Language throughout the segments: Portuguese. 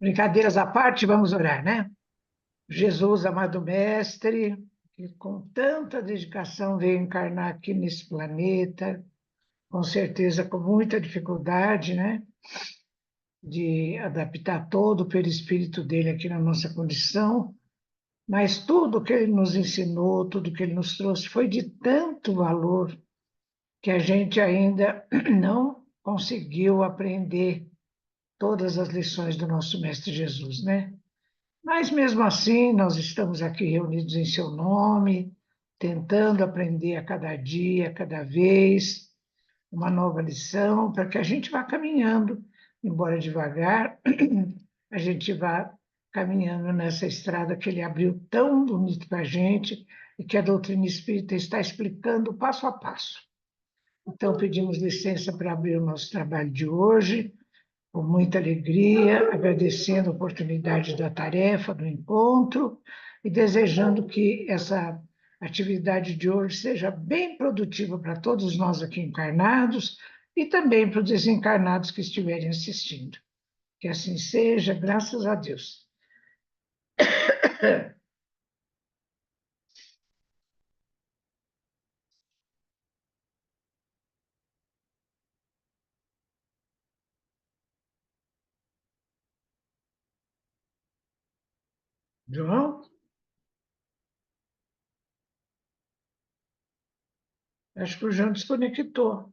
Brincadeiras à parte, vamos orar, né? Jesus, amado Mestre, que com tanta dedicação veio encarnar aqui nesse planeta, com certeza com muita dificuldade, né? De adaptar todo o perispírito dele aqui na nossa condição, mas tudo que ele nos ensinou, tudo que ele nos trouxe foi de tanto valor que a gente ainda não conseguiu aprender todas as lições do nosso Mestre Jesus, né? Mas mesmo assim, nós estamos aqui reunidos em seu nome, tentando aprender a cada dia, a cada vez, uma nova lição, para que a gente vá caminhando, embora devagar, a gente vá caminhando nessa estrada que ele abriu tão bonito para a gente e que a doutrina espírita está explicando passo a passo. Então, pedimos licença para abrir o nosso trabalho de hoje, com muita alegria, agradecendo a oportunidade da tarefa, do encontro, e desejando que essa atividade de hoje seja bem produtiva para todos nós aqui encarnados e também para os desencarnados que estiverem assistindo. Que assim seja, graças a Deus. João? Acho que o João desconectou.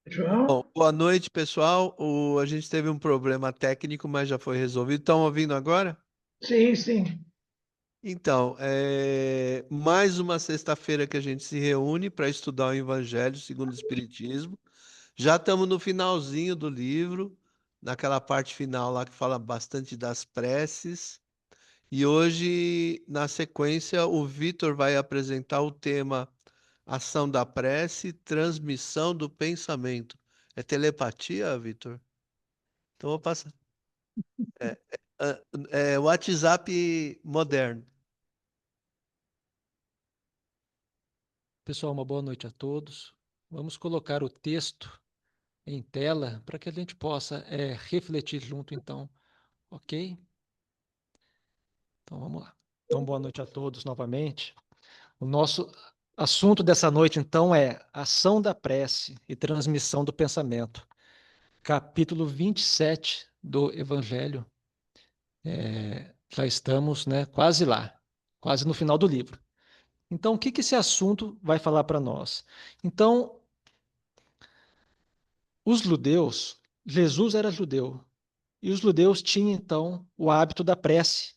Bom, João? boa noite, pessoal. A gente teve um problema técnico, mas já foi resolvido. Estão ouvindo agora? Sim, sim. Então, mais uma sexta-feira que a gente se reúne para estudar o Evangelho segundo o Espiritismo. Já estamos no finalzinho do livro, naquela parte final lá que fala bastante das preces. E hoje, na sequência, o Vitor vai apresentar o tema Ação da Prece, Transmissão do Pensamento. É telepatia, Vitor? Então, vou passar. É, é WhatsApp moderno. Pessoal, uma boa noite a todos. Vamos colocar o texto em tela para que a gente possa refletir junto, então, ok? Então vamos lá. Então, boa noite a todos novamente. O nosso assunto dessa noite, então, é ação da prece e transmissão do pensamento. Capítulo 27 do Evangelho. Já estamos, né, quase lá, quase no final do livro. Então, o que que esse assunto vai falar para nós? Então, os judeus, Jesus era judeu, e os judeus tinham, então, o hábito da prece,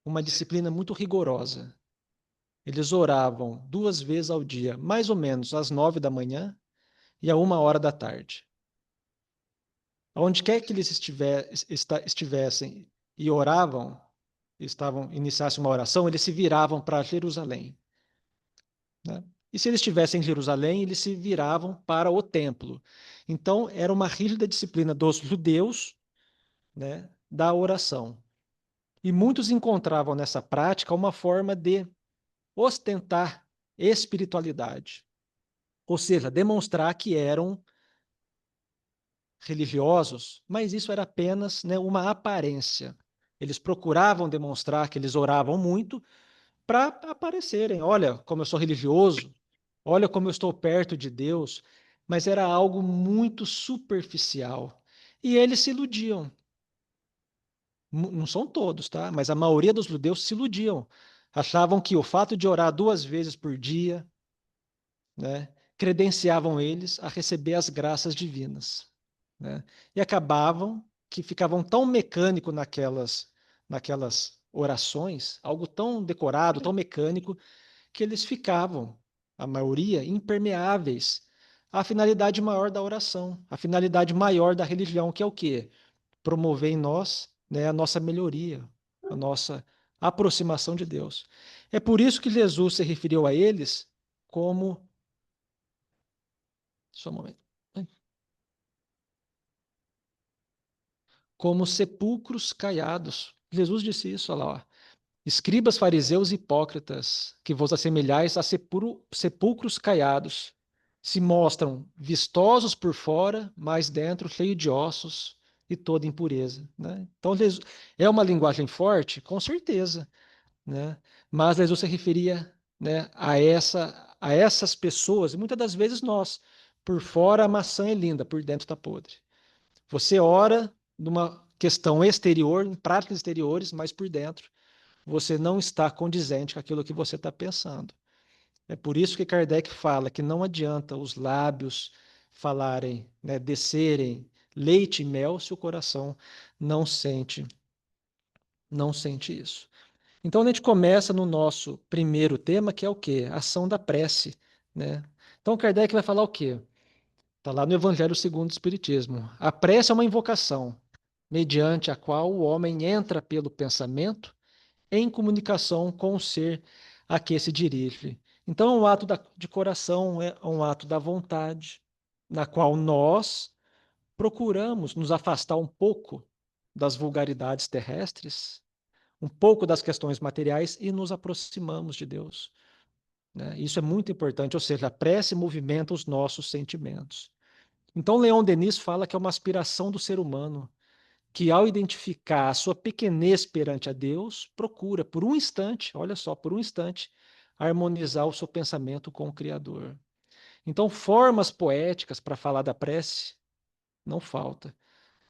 uma disciplina muito rigorosa. Eles oravam 2 vezes ao dia, mais ou menos às 9 da manhã e à 1 hora da tarde. Onde quer que eles estivessem e oravam, iniciassem uma oração, eles se viravam para Jerusalém, né? E se eles estivessem em Jerusalém, eles se viravam para o templo. Então, era uma rígida disciplina dos judeus, né, da oração. E muitos encontravam nessa prática uma forma de ostentar espiritualidade, ou seja, demonstrar que eram religiosos, mas isso era apenas, né, uma aparência. Eles procuravam demonstrar que eles oravam muito para aparecerem. Olha como eu sou religioso, olha como eu estou perto de Deus, mas era algo muito superficial. E eles se iludiam. Não são todos, tá? Mas a maioria dos judeus se iludiam. Achavam que o fato de orar 2 vezes por dia, né, credenciavam eles a receber as graças divinas, né? E acabavam que ficavam tão mecânico naquelas orações, algo tão decorado, tão mecânico, que eles ficavam, a maioria, impermeáveis à finalidade maior da oração, à finalidade maior da religião, que é o quê? Promover em nós, né, a nossa melhoria, a nossa aproximação de Deus. É por isso que Jesus se referiu a eles como. Só um momento. Como sepulcros caiados. Jesus disse isso, olha lá. Ó. Escribas, fariseus e hipócritas, que vos assemelhais a sepulcros caiados, se mostram vistosos por fora, mas dentro cheio de ossos e toda impureza, né? Então, é uma linguagem forte, com certeza, né? Mas Jesus se referia, né, a essas pessoas, e muitas das vezes nós, por fora a maçã é linda, por dentro está podre. Você ora numa questão exterior, em práticas exteriores, mas por dentro você não está condizente com aquilo que você está pensando. É por isso que Kardec fala que não adianta os lábios falarem, né, descerem leite e mel se o coração não sente, não sente isso. Então a gente começa no nosso primeiro tema, que é o quê? A ação da prece, né? Então Kardec vai falar o quê? Está lá no Evangelho segundo o Espiritismo. A prece é uma invocação, mediante a qual o homem entra pelo pensamento em comunicação com o ser a que se dirige. Então, é um ato de coração, é um ato da vontade, na qual nós procuramos nos afastar um pouco das vulgaridades terrestres, um pouco das questões materiais e nos aproximamos de Deus, né? Isso é muito importante, ou seja, a prece movimenta os nossos sentimentos. Então, Leon Denis fala que é uma aspiração do ser humano que, ao identificar a sua pequenez perante a Deus, procura, por um instante, olha só, por um instante, harmonizar o seu pensamento com o Criador. Então, formas poéticas para falar da prece não falta.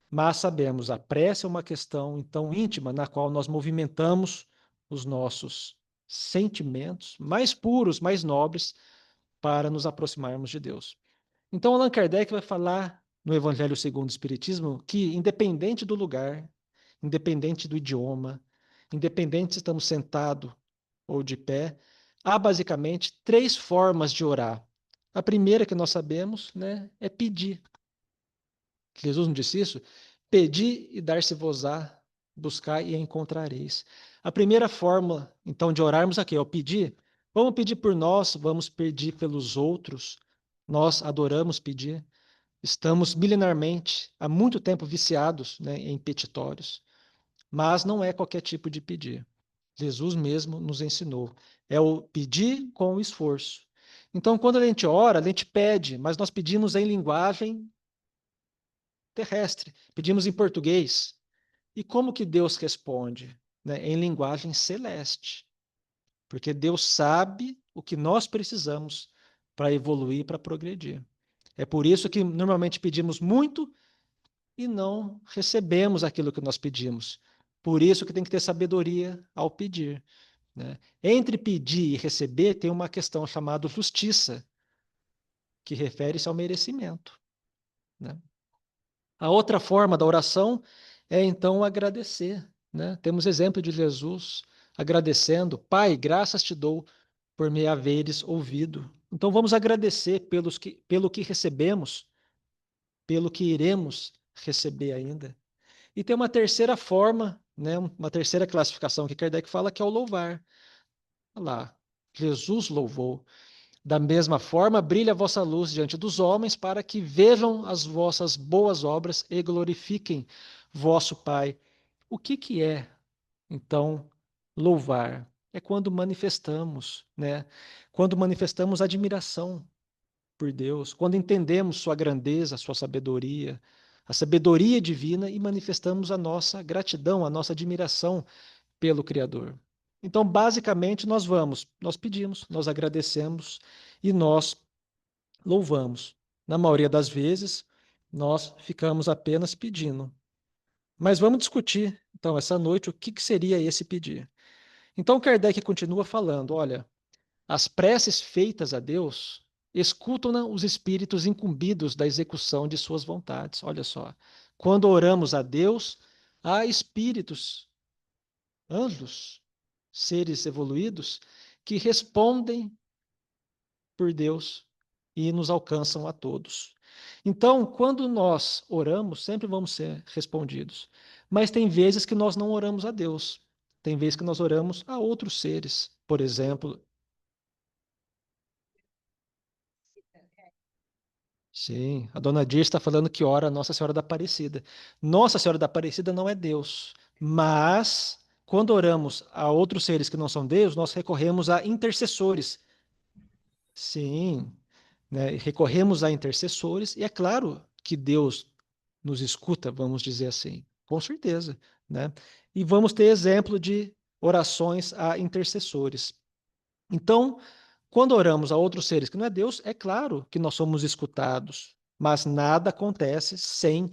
Mas sabemos, a prece é uma questão, então, íntima, na qual nós movimentamos os nossos sentimentos mais puros, mais nobres, para nos aproximarmos de Deus. Então, Allan Kardec vai falar no Evangelho segundo o Espiritismo que, independente do lugar, independente do idioma, independente se estamos sentados ou de pé, há basicamente três formas de orar. A primeira que nós sabemos, né, é pedir. Jesus não disse isso? Pedi e dar-se-vos-á, buscar e encontrareis. A primeira forma, então, de orarmos aqui é o pedir. Vamos pedir por nós, vamos pedir pelos outros. Nós adoramos pedir. Estamos milenarmente, há muito tempo, viciados, né, em petitórios. Mas não é qualquer tipo de pedir. Jesus mesmo nos ensinou. É o pedir com o esforço. Então, quando a gente ora, a gente pede, mas nós pedimos em linguagem terrestre, pedimos em português. E como que Deus responde? Né? Em linguagem celeste. Porque Deus sabe o que nós precisamos para evoluir, para progredir. É por isso que normalmente pedimos muito e não recebemos aquilo que nós pedimos. Por isso que tem que ter sabedoria ao pedir, né? Entre pedir e receber tem uma questão chamada justiça, que refere-se ao merecimento, né? A outra forma da oração é então agradecer, né? Temos exemplo de Jesus agradecendo: Pai, graças te dou por me haveres ouvido. Então vamos agradecer pelo que recebemos, pelo que iremos receber ainda. E tem uma terceira forma, né, uma terceira classificação que Kardec fala, que é o louvar. Olha lá, Jesus louvou. Da mesma forma, brilha a vossa luz diante dos homens, para que vejam as vossas boas obras e glorifiquem vosso Pai. O que é, então, louvar? É quando manifestamos, né? Quando manifestamos admiração por Deus, quando entendemos sua grandeza, sua sabedoria, a sabedoria divina e manifestamos a nossa gratidão, a nossa admiração pelo Criador. Então, basicamente, nós pedimos, nós agradecemos e nós louvamos. Na maioria das vezes, nós ficamos apenas pedindo. Mas vamos discutir, então, essa noite, o que seria esse pedir. Então, Kardec continua falando: olha, as preces feitas a Deus escutam os espíritos incumbidos da execução de suas vontades. Olha só, quando oramos a Deus, há espíritos, anjos, seres evoluídos, que respondem por Deus e nos alcançam a todos. Então, quando nós oramos, sempre vamos ser respondidos. Mas tem vezes que nós não oramos a Deus. Tem vezes que nós oramos a outros seres. Por exemplo, sim, a dona Dir está falando que ora a Nossa Senhora da Aparecida. Nossa Senhora da Aparecida não é Deus, mas quando oramos a outros seres que não são Deus, nós recorremos a intercessores. Sim, né? Recorremos a intercessores, e é claro que Deus nos escuta, vamos dizer assim. Com certeza, né? E vamos ter exemplo de orações a intercessores. Então, quando oramos a outros seres que não é Deus, é claro que nós somos escutados, mas nada acontece sem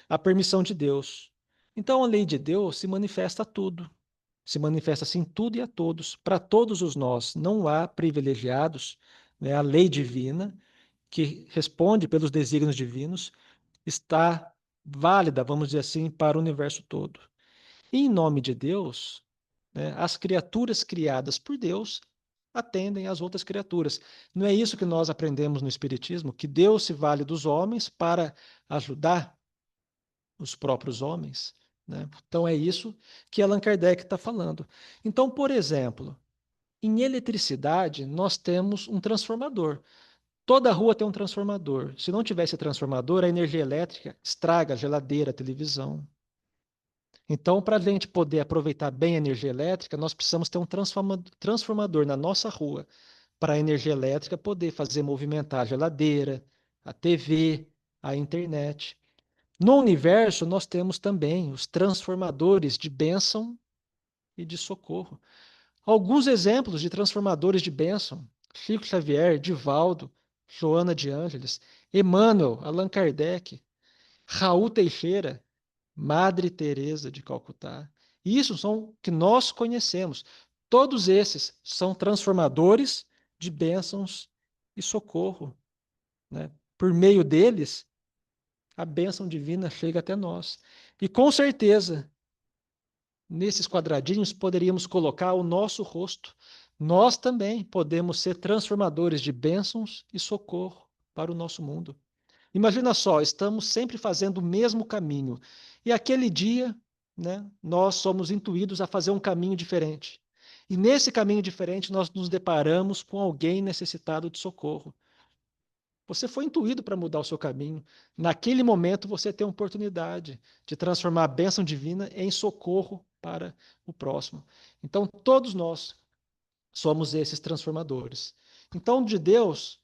a permissão de Deus. Então, a lei de Deus se manifesta a tudo, se manifesta assim tudo e a todos, para todos os nós. Não há privilegiados, né? A lei divina, que responde pelos desígnios divinos, está válida, vamos dizer assim, para o universo todo. E, em nome de Deus, né, as criaturas criadas por Deus atendem às outras criaturas. Não é isso que nós aprendemos no Espiritismo, que Deus se vale dos homens para ajudar os próprios homens, né? Então é isso que Allan Kardec está falando. Então, por exemplo, em eletricidade, nós temos um transformador. Toda rua tem um transformador. Se não tivesse transformador, a energia elétrica estraga a geladeira, a televisão. Então, para a gente poder aproveitar bem a energia elétrica, nós precisamos ter um transformador na nossa rua para a energia elétrica poder fazer movimentar a geladeira, a TV, a internet. No universo, nós temos também os transformadores de bênção e de socorro. Alguns exemplos de transformadores de bênção: Chico Xavier, Divaldo, Joana de Ângeles, Emmanuel, Allan Kardec, Raul Teixeira, Madre Teresa de Calcutá. Isso são que nós conhecemos. Todos esses são transformadores de bênçãos e socorro, né? Por meio deles, a bênção divina chega até nós. E com certeza, nesses quadradinhos poderíamos colocar o nosso rosto. Nós também podemos ser transformadores de bênçãos e socorro para o nosso mundo. Imagina só, estamos sempre fazendo o mesmo caminho. E aquele dia, né, nós somos intuídos a fazer um caminho diferente. E nesse caminho diferente, nós nos deparamos com alguém necessitado de socorro. Você foi intuído para mudar o seu caminho. Naquele momento, você tem a oportunidade de transformar a bênção divina em socorro para o próximo. Então, todos nós somos esses transformadores. Então, de Deus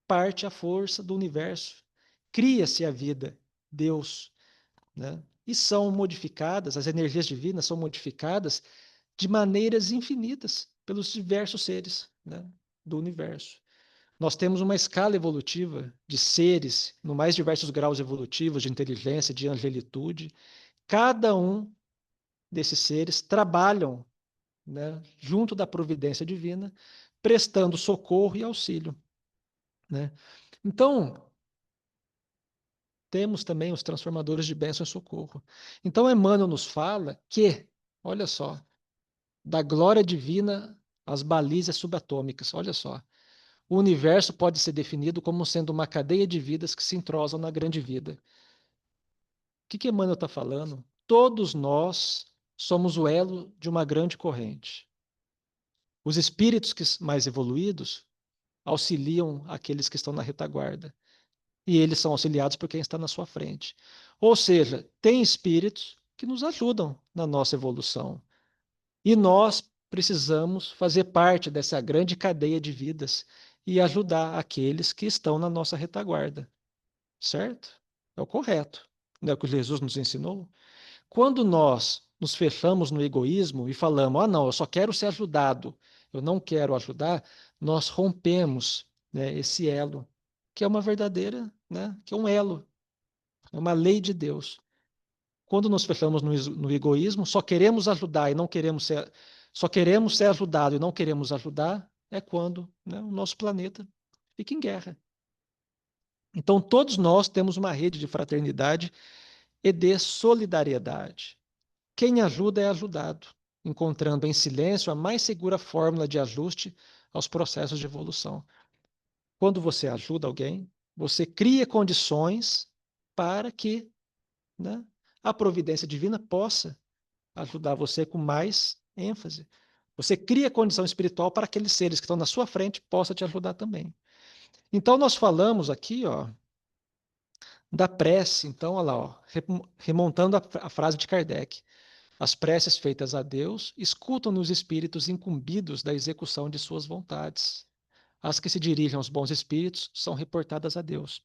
parte a força do universo. Cria-se a vida, Deus, né? E são modificadas, as energias divinas são modificadas de maneiras infinitas pelos diversos seres, né, do universo. Nós temos uma escala evolutiva de seres, no mais diversos graus evolutivos, de inteligência, de angelitude. Cada um desses seres trabalham, né, junto da providência divina, prestando socorro e auxílio, né? Então, temos também os transformadores de bênção e socorro. Então, Emmanuel nos fala que, olha só, da glória divina às balizas subatômicas, olha só, o universo pode ser definido como sendo uma cadeia de vidas que se entrosam na grande vida. O que Emmanuel está falando? Todos nós somos o elo de uma grande corrente. Os espíritos mais evoluídos auxiliam aqueles que estão na retaguarda. E eles são auxiliados por quem está na sua frente. Ou seja, tem espíritos que nos ajudam na nossa evolução. E nós precisamos fazer parte dessa grande cadeia de vidas e ajudar aqueles que estão na nossa retaguarda. Certo? É o correto. Não é o que Jesus nos ensinou? Quando nós nos fechamos no egoísmo e falamos, ah, não, eu só quero ser ajudado, eu não quero ajudar, nós rompemos, né, esse elo, que é uma verdadeira, né, que é um elo, é uma lei de Deus. Quando nos fechamos no egoísmo, só queremos ajudar e não queremos ser, só queremos ser ajudado e não queremos ajudar, é quando, né, o nosso planeta fica em guerra. Então, todos nós temos uma rede de fraternidade e de solidariedade. Quem ajuda é ajudado, encontrando em silêncio a mais segura fórmula de ajuste aos processos de evolução. Quando você ajuda alguém, você cria condições para que, né, a providência divina possa ajudar você com mais ênfase. Você cria condição espiritual para aqueles seres que estão na sua frente possam te ajudar também. Então, nós falamos aqui, ó, da prece. Então, olha lá, ó, remontando a frase de Kardec. As preces feitas a Deus escutam nos espíritos incumbidos da execução de suas vontades. As que se dirigem aos bons espíritos são reportadas a Deus.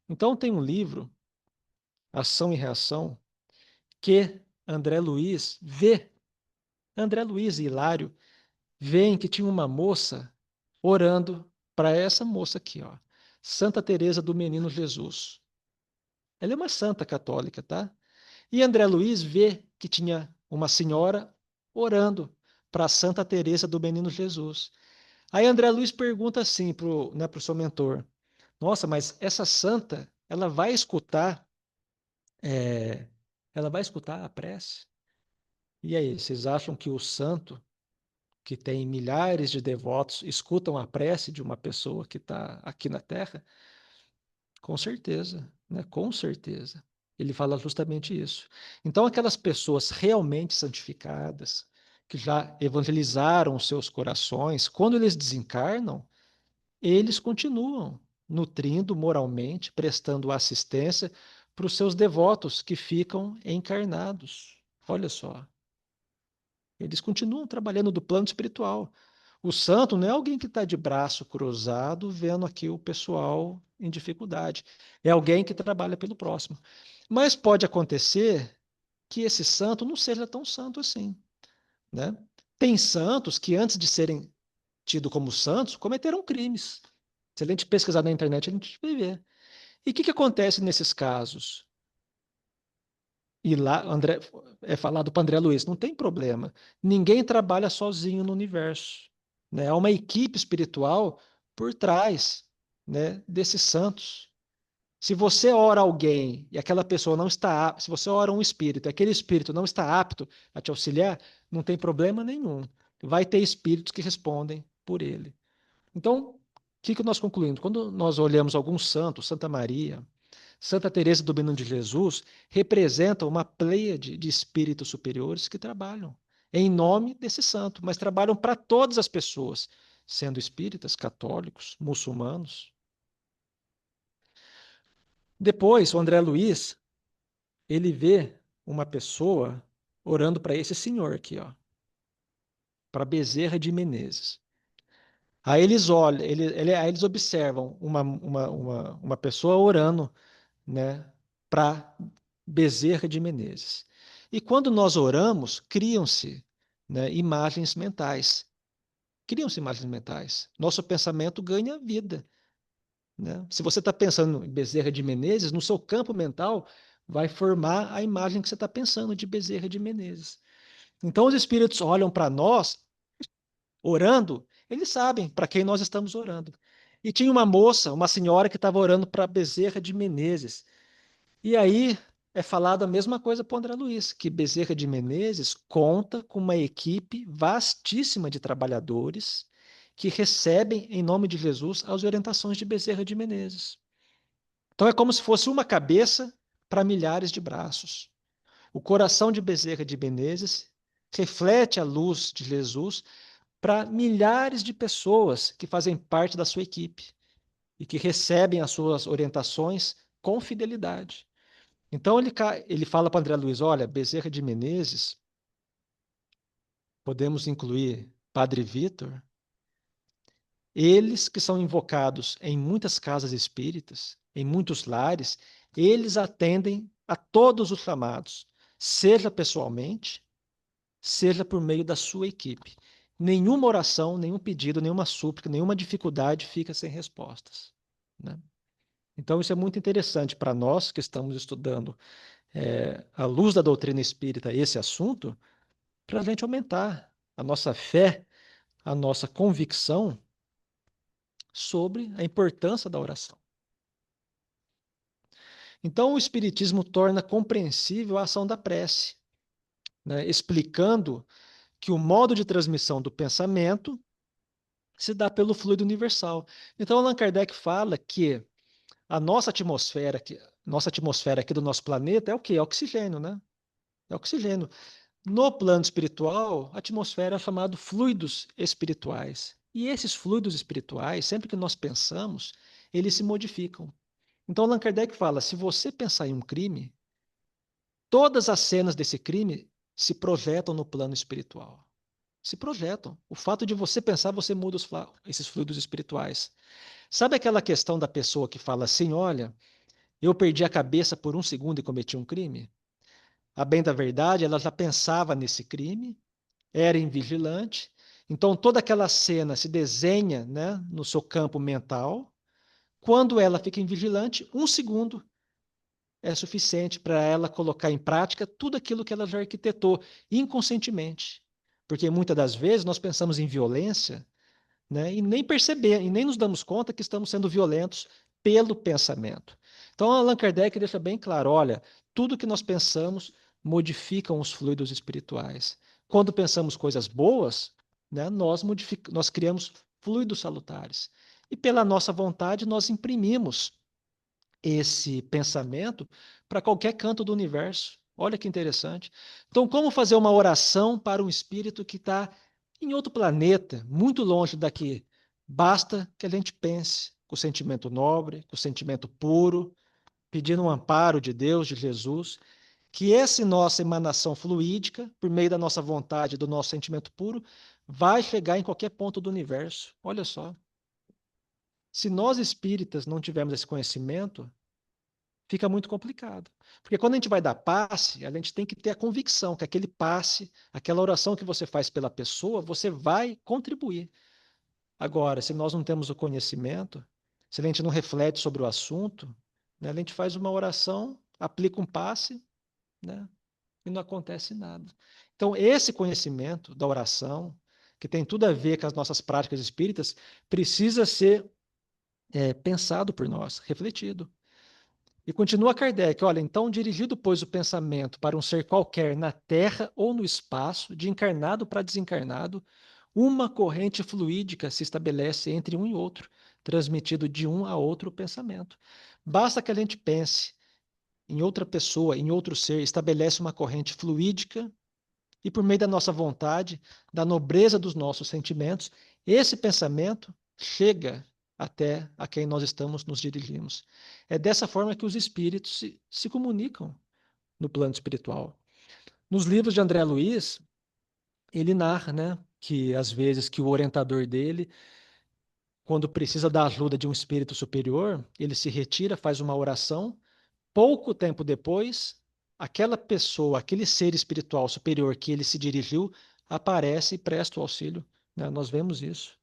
Então, tem um livro ação e reação, que André Luiz vê, André Luiz e Hilário veem que tinha uma moça orando para essa moça aqui, ó, Santa Teresa do Menino Jesus. Ela é uma santa católica, tá? E André Luiz vê que tinha uma senhora orando para Santa Teresa do Menino Jesus. Aí André Luiz pergunta assim pro seu mentor: Nossa, mas essa santa, é, ela vai escutar a prece? E aí, vocês acham que o santo, que tem milhares de devotos, escutam a prece de uma pessoa que está aqui na Terra? Com certeza, né? Com certeza. Ele fala justamente isso. Então, aquelas pessoas realmente santificadas, que já evangelizaram os seus corações, quando eles desencarnam, eles continuam nutrindo moralmente, prestando assistência para os seus devotos que ficam encarnados. Olha só, eles continuam trabalhando do plano espiritual. O santo não é alguém que está de braço cruzado vendo aqui o pessoal em dificuldade. É alguém que trabalha pelo próximo. Mas pode acontecer que esse santo não seja tão santo assim, né? Tem santos que, antes de serem tidos como santos, cometeram crimes. Se a gente pesquisar na internet, a gente vai ver. E o que acontece nesses casos? E lá, André, é falado para André Luiz, não tem problema. Ninguém trabalha sozinho no universo, né? Há uma equipe espiritual por trás, né, desses santos. Se você ora alguém e aquela pessoa não está apta, se você ora um espírito e aquele espírito não está apto a te auxiliar, não tem problema nenhum. Vai ter espíritos que respondem por ele. Então, o que nós concluímos? Quando nós olhamos alguns santos, Santa Maria, Santa Teresa do Menino de Jesus, representam uma pleiade de espíritos superiores que trabalham em nome desse santo, mas trabalham para todas as pessoas, sendo espíritas, católicos, muçulmanos. Depois, o André Luiz, ele vê uma pessoa orando para esse senhor aqui, ó, para Bezerra de Menezes. Aí eles olham, aí eles observam uma pessoa orando, né, para Bezerra de Menezes. E quando nós oramos, criam-se, né, imagens mentais. Criam-se imagens mentais. Nosso pensamento ganha vida, né? Se você está pensando em Bezerra de Menezes, no seu campo mental vai formar a imagem que você está pensando de Bezerra de Menezes. Então, os espíritos olham para nós orando, eles sabem para quem nós estamos orando. E tinha uma moça, uma senhora que estava orando para Bezerra de Menezes. E aí é falado a mesma coisa para o André Luiz, que Bezerra de Menezes conta com uma equipe vastíssima de trabalhadores que recebem, em nome de Jesus, as orientações de Bezerra de Menezes. Então é como se fosse uma cabeça para milhares de braços. O coração de Bezerra de Menezes reflete a luz de Jesus para milhares de pessoas que fazem parte da sua equipe e que recebem as suas orientações com fidelidade. Então ele fala para André Luiz: olha, Bezerra de Menezes, podemos incluir Padre Vitor, eles que são invocados em muitas casas espíritas, em muitos lares, eles atendem a todos os chamados, seja pessoalmente, seja por meio da sua equipe. Nenhuma oração, nenhum pedido, nenhuma súplica, nenhuma dificuldade fica sem respostas, né? Então, isso é muito interessante para nós que estamos estudando à luz da doutrina espírita esse assunto, para a gente aumentar a nossa fé, a nossa convicção sobre a importância da oração. Então, o Espiritismo torna compreensível a ação da prece, né, explicando que o modo de transmissão do pensamento se dá pelo fluido universal. Então, Allan Kardec fala que a nossa atmosfera aqui do nosso planeta é o quê? É oxigênio, né? É oxigênio. No plano espiritual, a atmosfera é chamada fluidos espirituais. E esses fluidos espirituais, sempre que nós pensamos, eles se modificam. Então, Allan Kardec fala: se você pensar em um crime, todas as cenas desse crime se projetam no plano espiritual. Se projetam. O fato de você pensar, você muda esses fluidos espirituais. Sabe aquela questão da pessoa que fala assim: olha, Eu perdi a cabeça por um segundo e cometi um crime? A bem da verdade, ela já pensava nesse crime, era invigilante, então toda aquela cena se desenha, né, no seu campo mental. Quando ela fica invigilante, um segundo é suficiente para ela colocar em prática tudo aquilo que ela já arquitetou inconscientemente. Porque muitas das vezes nós pensamos em violência, né, e nem perceber, e nem nos damos conta que estamos sendo violentos pelo pensamento. Então, Allan Kardec deixa bem claro: olha, tudo que nós pensamos modificam os fluidos espirituais. Quando pensamos coisas boas, né, nós criamos fluidos salutares. E pela nossa vontade, nós imprimimos esse pensamento para qualquer canto do universo. Olha que interessante. Então, como fazer uma oração para um espírito que está em outro planeta, muito longe daqui? Basta que a gente pense com o sentimento nobre, com o sentimento puro, pedindo um amparo de Deus, de Jesus, que essa nossa emanação fluídica, por meio da nossa vontade, do nosso sentimento puro, vai chegar em qualquer ponto do universo. Olha só. Se nós espíritas não tivermos esse conhecimento, fica muito complicado. Porque quando a gente vai dar passe, a gente tem que ter a convicção que aquele passe, aquela oração que você faz pela pessoa, você vai contribuir. Agora, se nós não temos o conhecimento, se a gente não reflete sobre o assunto, né, a gente faz uma oração, aplica um passe, né, e não acontece nada. Então, esse conhecimento da oração, que tem tudo a ver com as nossas práticas espíritas, precisa ser pensado por nós, refletido. E continua Kardec: olha, então, dirigido, pois, o pensamento para um ser qualquer na terra ou no espaço, de encarnado para desencarnado, uma corrente fluídica se estabelece entre um e outro, transmitido de um a outro o pensamento. Basta que a gente pense em outra pessoa, em outro ser, estabelece uma corrente fluídica e, por meio da nossa vontade, da nobreza dos nossos sentimentos, esse pensamento chega até a quem nós estamos nos dirigimos. É dessa forma que os espíritos se comunicam no plano espiritual. Nos livros de André Luiz, ele narra, né, que às vezes que o orientador dele, quando precisa da ajuda de um espírito superior, ele se retira, faz uma oração. Pouco tempo depois, aquela pessoa, aquele ser espiritual superior que ele se dirigiu, aparece e presta o auxílio. Né? Nós vemos isso.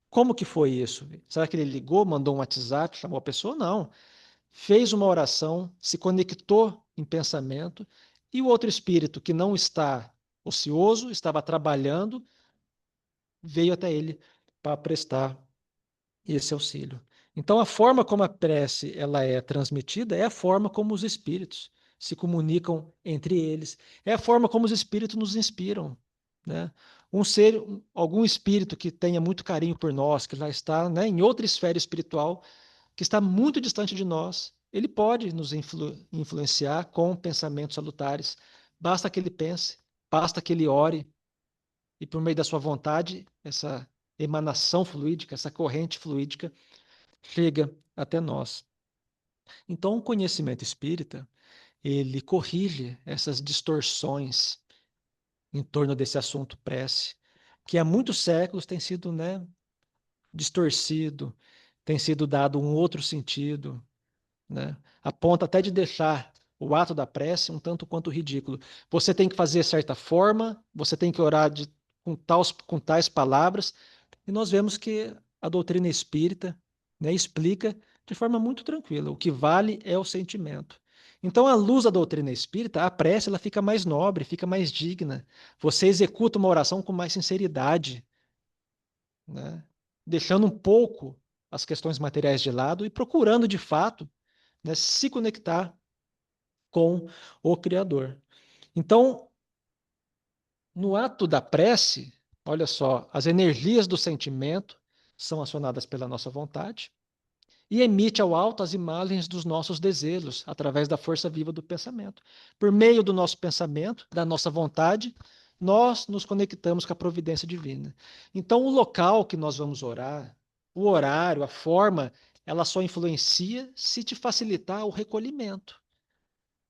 Como que foi isso? Será que ele ligou, mandou um WhatsApp, chamou a pessoa? Não. Fez uma oração, se conectou em pensamento, e o outro espírito que não está ocioso, estava trabalhando, veio até ele para prestar esse auxílio. Então, a forma como a prece ela é transmitida é a forma como os espíritos se comunicam entre eles, é a forma como os espíritos nos inspiram, né? Algum espírito que tenha muito carinho por nós, que já está, né, em outra esfera espiritual, que está muito distante de nós, ele pode nos influenciar com pensamentos salutares. Basta que ele pense, basta que ele ore, e por meio da sua vontade, essa emanação fluídica, essa corrente fluídica, chega até nós. Então, o conhecimento espírita, ele corrige essas distorções em torno desse assunto prece, que há muitos séculos tem sido, né, distorcido, tem sido dado um outro sentido, né, a ponto até de deixar o ato da prece um tanto quanto ridículo. Você tem que fazer certa forma, você tem que orar com tais palavras, e nós vemos que a doutrina espírita, né, explica de forma muito tranquila. O que vale é o sentimento. Então, à luz da doutrina espírita, a prece ela fica mais nobre, fica mais digna. Você executa uma oração com mais sinceridade, né, deixando um pouco as questões materiais de lado e procurando, de fato, né, se conectar com o Criador. Então, no ato da prece, olha só, as energias do sentimento são acionadas pela nossa vontade e emite ao alto as imagens dos nossos desejos através da força viva do pensamento. Por meio do nosso pensamento, da nossa vontade, nós nos conectamos com a providência divina. Então, o local que nós vamos orar, o horário, a forma, ela só influencia se te facilitar o recolhimento.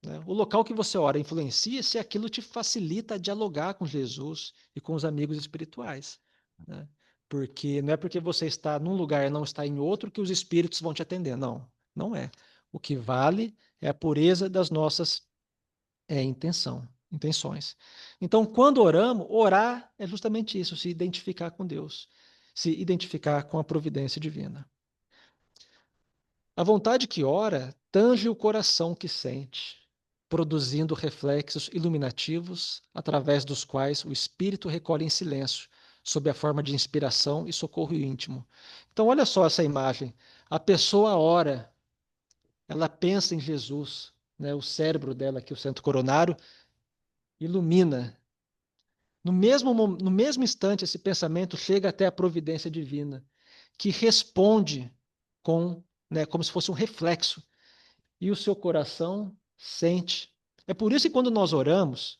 Né? O local que você ora influencia se aquilo te facilita dialogar com Jesus e com os amigos espirituais. Né? Porque não é porque você está num lugar e não está em outro que os espíritos vão te atender. Não, não é. O que vale é a pureza das nossas intenções. Então, quando oramos, orar é justamente isso, se identificar com Deus, se identificar com a providência divina. A vontade que ora tange o coração que sente, produzindo reflexos iluminativos através dos quais o espírito recolhe em silêncio, sob a forma de inspiração e socorro íntimo. Então, olha só essa imagem. A pessoa ora, ela pensa em Jesus, né? O cérebro dela, aqui, o centro coronário, ilumina. No mesmo instante, esse pensamento chega até a providência divina, que responde como se fosse um reflexo, e o seu coração sente. É por isso que quando nós oramos,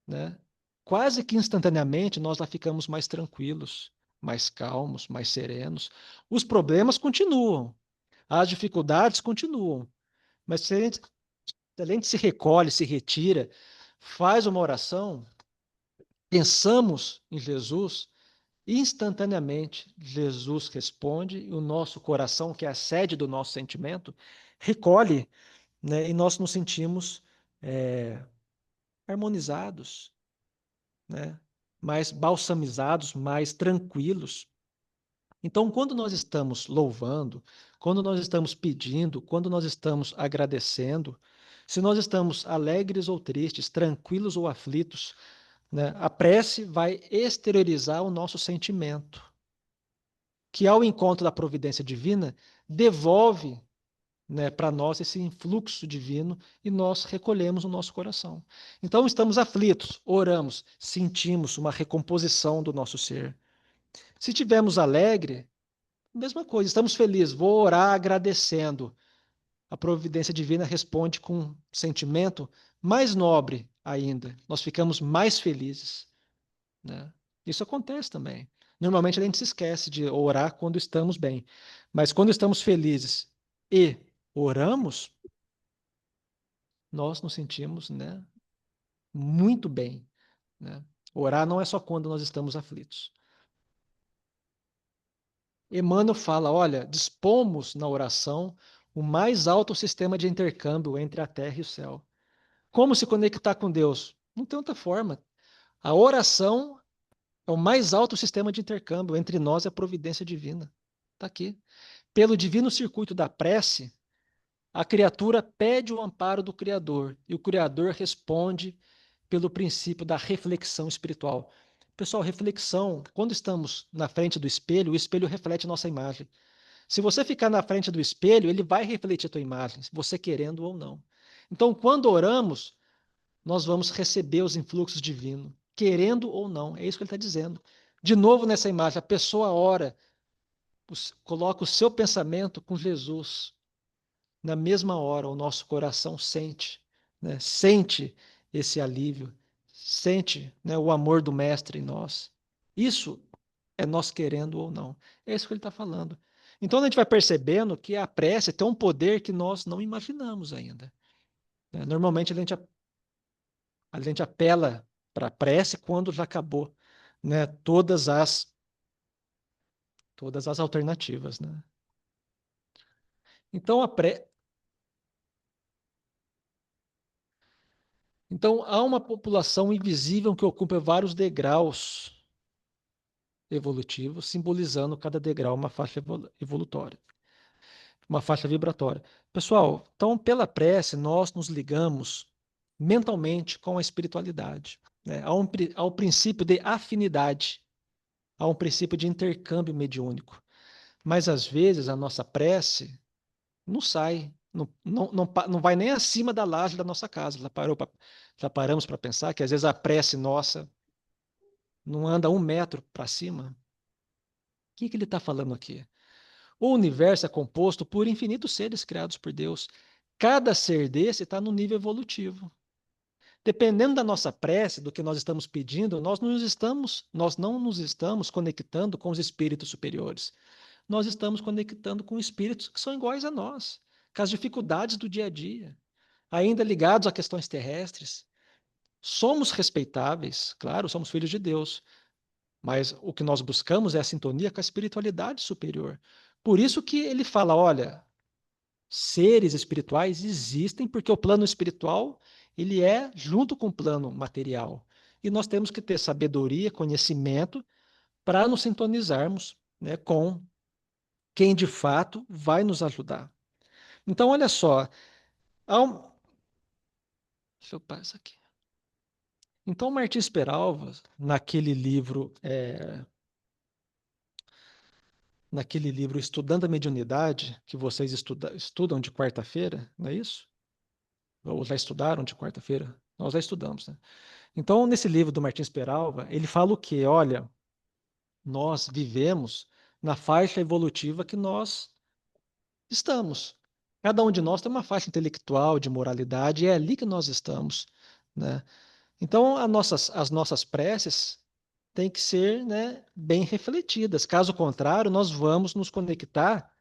né, quase que instantaneamente nós lá ficamos mais tranquilos, mais calmos, mais serenos. Os problemas continuam, as dificuldades continuam, mas se a gente se recolhe, se retira, faz uma oração, pensamos em Jesus, instantaneamente Jesus responde e o nosso coração, que é a sede do nosso sentimento, recolhe, né, e nós nos sentimos harmonizados, né, mais balsamizados, mais tranquilos. Então, quando nós estamos louvando, quando nós estamos pedindo, quando nós estamos agradecendo, se nós estamos alegres ou tristes, tranquilos ou aflitos, né, a prece vai exteriorizar o nosso sentimento, que ao encontro da providência divina, devolve, né, para nós esse influxo divino e nós recolhemos o nosso coração. Então, estamos aflitos, oramos, sentimos uma recomposição do nosso ser. Se estivermos alegre, mesma coisa, estamos felizes, vou orar agradecendo. A providência divina responde com um sentimento mais nobre ainda. Nós ficamos mais felizes, né? Isso acontece também. Normalmente a gente se esquece de orar quando estamos bem, mas quando estamos felizes e oramos, nós nos sentimos, né, muito bem, né? Orar não é só quando nós estamos aflitos. Emmanuel fala, olha, dispomos na oração o mais alto sistema de intercâmbio entre a terra e o céu. Como se conectar com Deus? Não tem outra forma. A oração é o mais alto sistema de intercâmbio entre nós e a providência divina. Está aqui. Pelo divino circuito da prece, a criatura pede o amparo do Criador e o Criador responde pelo princípio da reflexão espiritual. Pessoal, reflexão, quando estamos na frente do espelho, o espelho reflete nossa imagem. Se você ficar na frente do espelho, ele vai refletir a tua imagem, você querendo ou não. Então, quando oramos, nós vamos receber os influxos divinos, querendo ou não. É isso que ele está dizendo. De novo, nessa imagem, a pessoa ora, coloca o seu pensamento com Jesus. Na mesma hora, o nosso coração sente, né? Sente esse alívio, sente, né, o amor do Mestre em nós. Isso é nós querendo ou não. É isso que ele está falando. Então a gente vai percebendo que a prece tem um poder que nós não imaginamos ainda, né? Normalmente a gente apela para a prece quando já acabou, né, todas as alternativas, né? Então então há uma população invisível que ocupa vários degraus evolutivos, simbolizando cada degrau uma faixa evolutória, uma faixa vibratória. Pessoal, então pela prece nós nos ligamos mentalmente com a espiritualidade, né? Há um princípio de afinidade, há um princípio de intercâmbio mediúnico. Mas às vezes a nossa prece não sai, não vai nem acima da laje da nossa casa. Já paramos para pensar que às vezes a prece nossa não anda 1 metro para cima? O que ele está falando aqui? O universo é composto por infinitos seres criados por Deus. Cada ser desse está no nível evolutivo. Dependendo da nossa prece, do que nós estamos pedindo, nós não nos estamos conectando com os espíritos superiores. Nós estamos conectando com espíritos que são iguais a nós, com as dificuldades do dia a dia, ainda ligados a questões terrestres. Somos respeitáveis, claro, somos filhos de Deus, mas o que nós buscamos é a sintonia com a espiritualidade superior. Por isso que ele fala, olha, seres espirituais existem, porque o plano espiritual, ele é junto com o plano material. E nós temos que ter sabedoria, conhecimento, para nos sintonizarmos, né, com quem de fato vai nos ajudar. Então, olha só, deixa eu passar aqui. Então, Martins Peralva, naquele livro Estudando a Mediunidade, que vocês estudam de quarta-feira, não é isso? Ou já estudaram de quarta-feira? Nós já estudamos, né? Então, nesse livro do Martins Peralva, ele fala o quê? Olha, nós vivemos na faixa evolutiva que nós estamos. Cada um de nós tem uma faixa intelectual, de moralidade, e é ali que nós estamos, né? Então, as nossas preces têm que ser, né, bem refletidas. Caso contrário, nós vamos nos conectar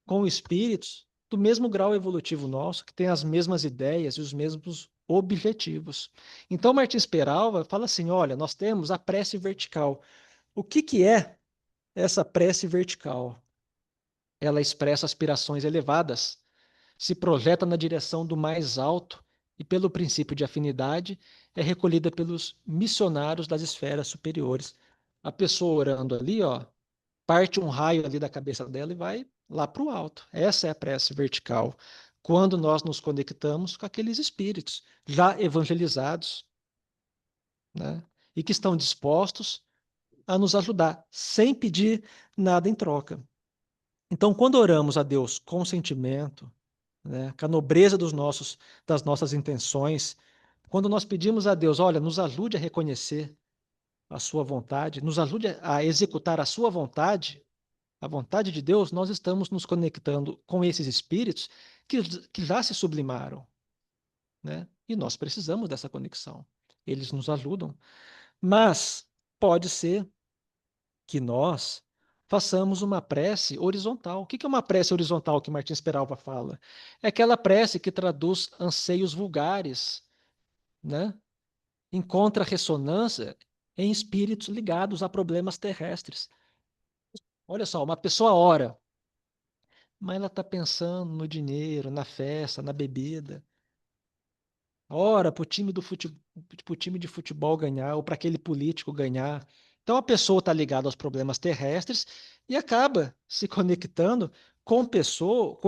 com espíritos do mesmo grau evolutivo nosso, que têm as mesmas ideias e os mesmos objetivos. Então, Martins Peralva fala assim: olha, nós temos a prece vertical. O que que é essa prece vertical? Ela expressa aspirações elevadas, se projeta na direção do mais alto e, pelo princípio de afinidade, é recolhida pelos missionários das esferas superiores. A pessoa orando ali, ó, parte um raio ali da cabeça dela e vai lá para o alto. Essa é a prece vertical. Quando nós nos conectamos com aqueles espíritos já evangelizados, né, e que estão dispostos a nos ajudar, sem pedir nada em troca. Então, quando oramos a Deus com sentimento, né, com a nobreza das nossas intenções, quando nós pedimos a Deus, olha, nos ajude a reconhecer a sua vontade, nos ajude a executar a vontade de Deus, nós estamos nos conectando com esses espíritos que já se sublimaram, né? E nós precisamos dessa conexão. Eles nos ajudam. Mas pode ser que nós façamos uma prece horizontal. O que é uma prece horizontal que Martins Peralva fala? É aquela prece que traduz anseios vulgares, né? Encontra ressonância em espíritos ligados a problemas terrestres. Olha só, uma pessoa ora, mas ela está pensando no dinheiro, na festa, na bebida. Ora para o time de futebol ganhar, ou para aquele político ganhar. Então a pessoa está ligada aos problemas terrestres e acaba se conectando com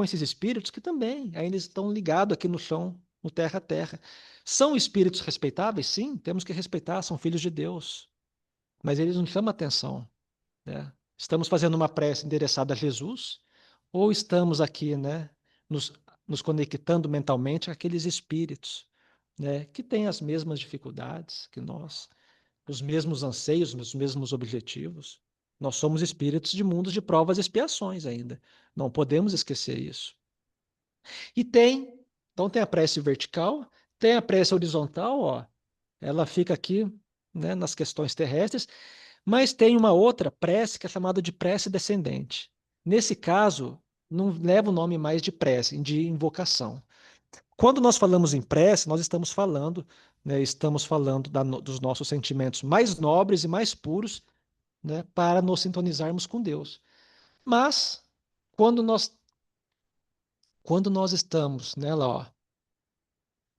esses espíritos que também ainda estão ligados aqui no chão, no terra a terra. São espíritos respeitáveis? Sim, temos que respeitar, são filhos de Deus. Mas eles não chamam atenção, né? Estamos fazendo uma prece endereçada a Jesus ou estamos aqui, né, nos, nos conectando mentalmente àqueles espíritos, né, que têm as mesmas dificuldades que nós, os mesmos anseios, os mesmos objetivos. Nós somos espíritos de mundos de provas e expiações ainda. Não podemos esquecer isso. E então tem a prece vertical, tem a prece horizontal, ó, ela fica aqui, né, nas questões terrestres, mas tem uma outra prece que é chamada de prece descendente. Nesse caso, não leva o nome mais de prece, de invocação. Quando nós falamos em prece, nós estamos falando, né, dos nossos sentimentos mais nobres e mais puros, né, para nos sintonizarmos com Deus. Mas, quando nós, quando nós estamos nela, ó,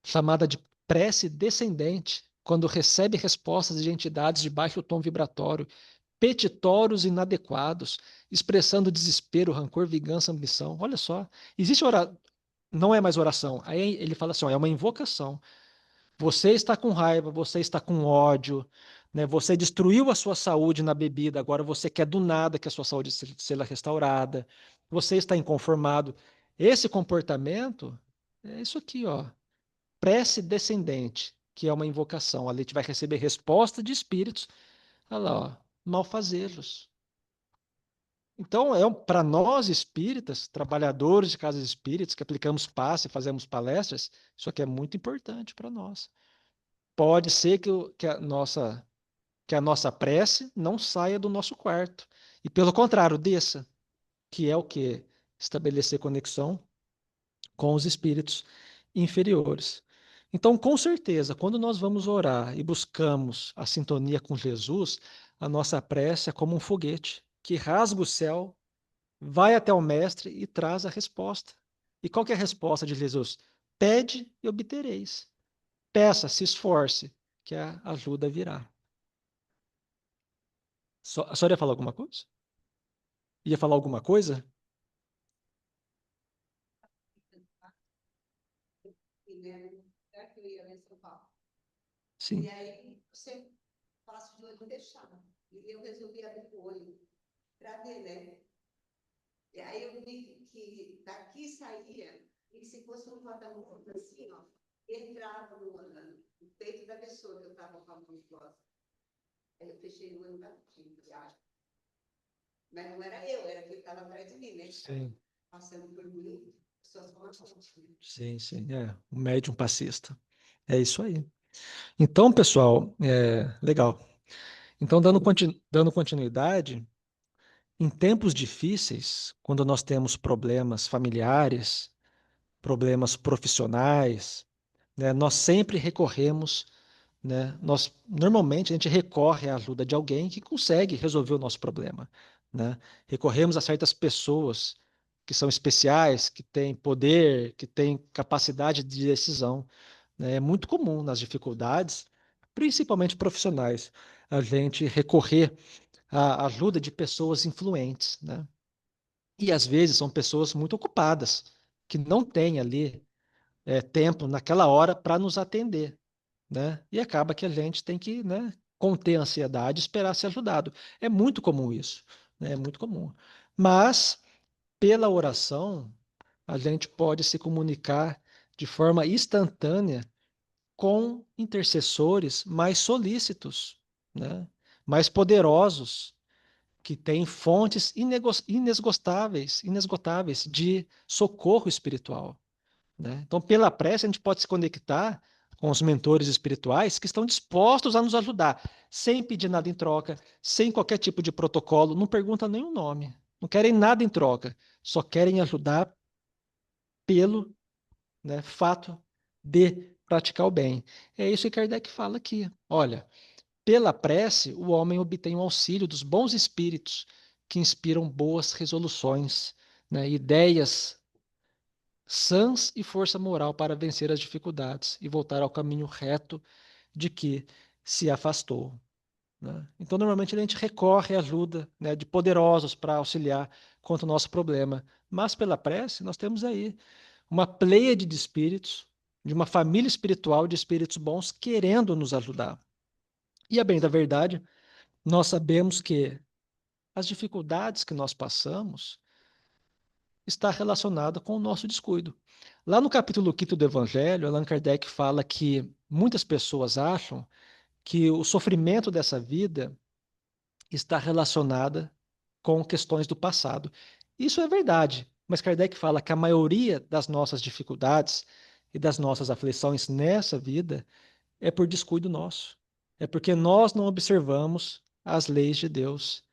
chamada de prece descendente, quando recebe respostas de entidades de baixo tom vibratório, petitórios inadequados, expressando desespero, rancor, vingança, ambição. Olha só, existe não é mais oração. Aí ele fala assim, ó, é uma invocação. Você está com raiva, você está com ódio, né? Você destruiu a sua saúde na bebida, agora você quer do nada que a sua saúde seja restaurada. Você está inconformado. Esse comportamento é isso aqui, ó. Prece descendente, que é uma invocação. Ali a gente vai receber resposta de espíritos. Olha lá, ó, malfazejos. Então, para nós espíritas, trabalhadores de casas espíritas, que aplicamos passe, fazemos palestras, isso aqui é muito importante para nós. Pode ser que a nossa prece não saia do nosso quarto. E, pelo contrário, desça, que é o quê? Estabelecer conexão com os espíritos inferiores. Então, com certeza, quando nós vamos orar e buscamos a sintonia com Jesus, a nossa prece é como um foguete que rasga o céu, vai até o mestre e traz a resposta. E qual que é a resposta de Jesus? Pede e obtereis. Peça, se esforce, que a ajuda virá. A senhora ia falar alguma coisa? Ia falar alguma coisa? Sim. E aí você passa de olho fechado. E eu resolvi abrir o olho para ver, né? E aí eu vi que daqui saía, e se fosse um guarda-roupa assim, ó, entrava no peito da pessoa que eu estava com a mão de costas. Aí eu fechei o olho rapidinho, já. Mas não era eu, era quem estava atrás de mim, né? Sim. Passando por mim, pessoas com a Sim, sim. É, um médium passista. É isso aí. Então, pessoal, legal. Então, dando continuidade, em tempos difíceis, quando nós temos problemas familiares, problemas profissionais, né, nós sempre recorremos, né, normalmente a gente recorre à ajuda de alguém que consegue resolver o nosso problema, né? Recorremos a certas pessoas que são especiais, que têm poder, que têm capacidade de decisão, né? É muito comum nas dificuldades, principalmente profissionais, a gente recorrer à ajuda de pessoas influentes, né? E às vezes são pessoas muito ocupadas, que não têm ali tempo naquela hora para nos atender, né? E acaba que a gente tem que, né, conter a ansiedade, e esperar ser ajudado. É muito comum isso, né? É muito comum. Mas pela oração, a gente pode se comunicar de forma instantânea com intercessores mais solícitos, né? Mais poderosos, que têm fontes inesgotáveis de socorro espiritual, né? Então, pela prece, a gente pode se conectar com os mentores espirituais que estão dispostos a nos ajudar, sem pedir nada em troca, sem qualquer tipo de protocolo, não perguntam nenhum nome, não querem nada em troca, só querem ajudar pelo, né, fato de praticar o bem. É isso que Kardec fala aqui. Olha, pela prece, o homem obtém o auxílio dos bons espíritos que inspiram boas resoluções, né, ideias sãs e força moral para vencer as dificuldades e voltar ao caminho reto de que se afastou, né? Então, normalmente, a gente recorre à ajuda, né, de poderosos para auxiliar contra o nosso problema. Mas, pela prece, nós temos aí uma pleiade de espíritos, de uma família espiritual de espíritos bons querendo nos ajudar. E, a bem da verdade, nós sabemos que as dificuldades que nós passamos está relacionada com o nosso descuido. Lá no capítulo 5º do Evangelho, Allan Kardec fala que muitas pessoas acham que o sofrimento dessa vida está relacionada com questões do passado. Isso é verdade, mas Kardec fala que a maioria das nossas dificuldades e das nossas aflições nessa vida é por descuido nosso. É porque nós não observamos as leis de Deus.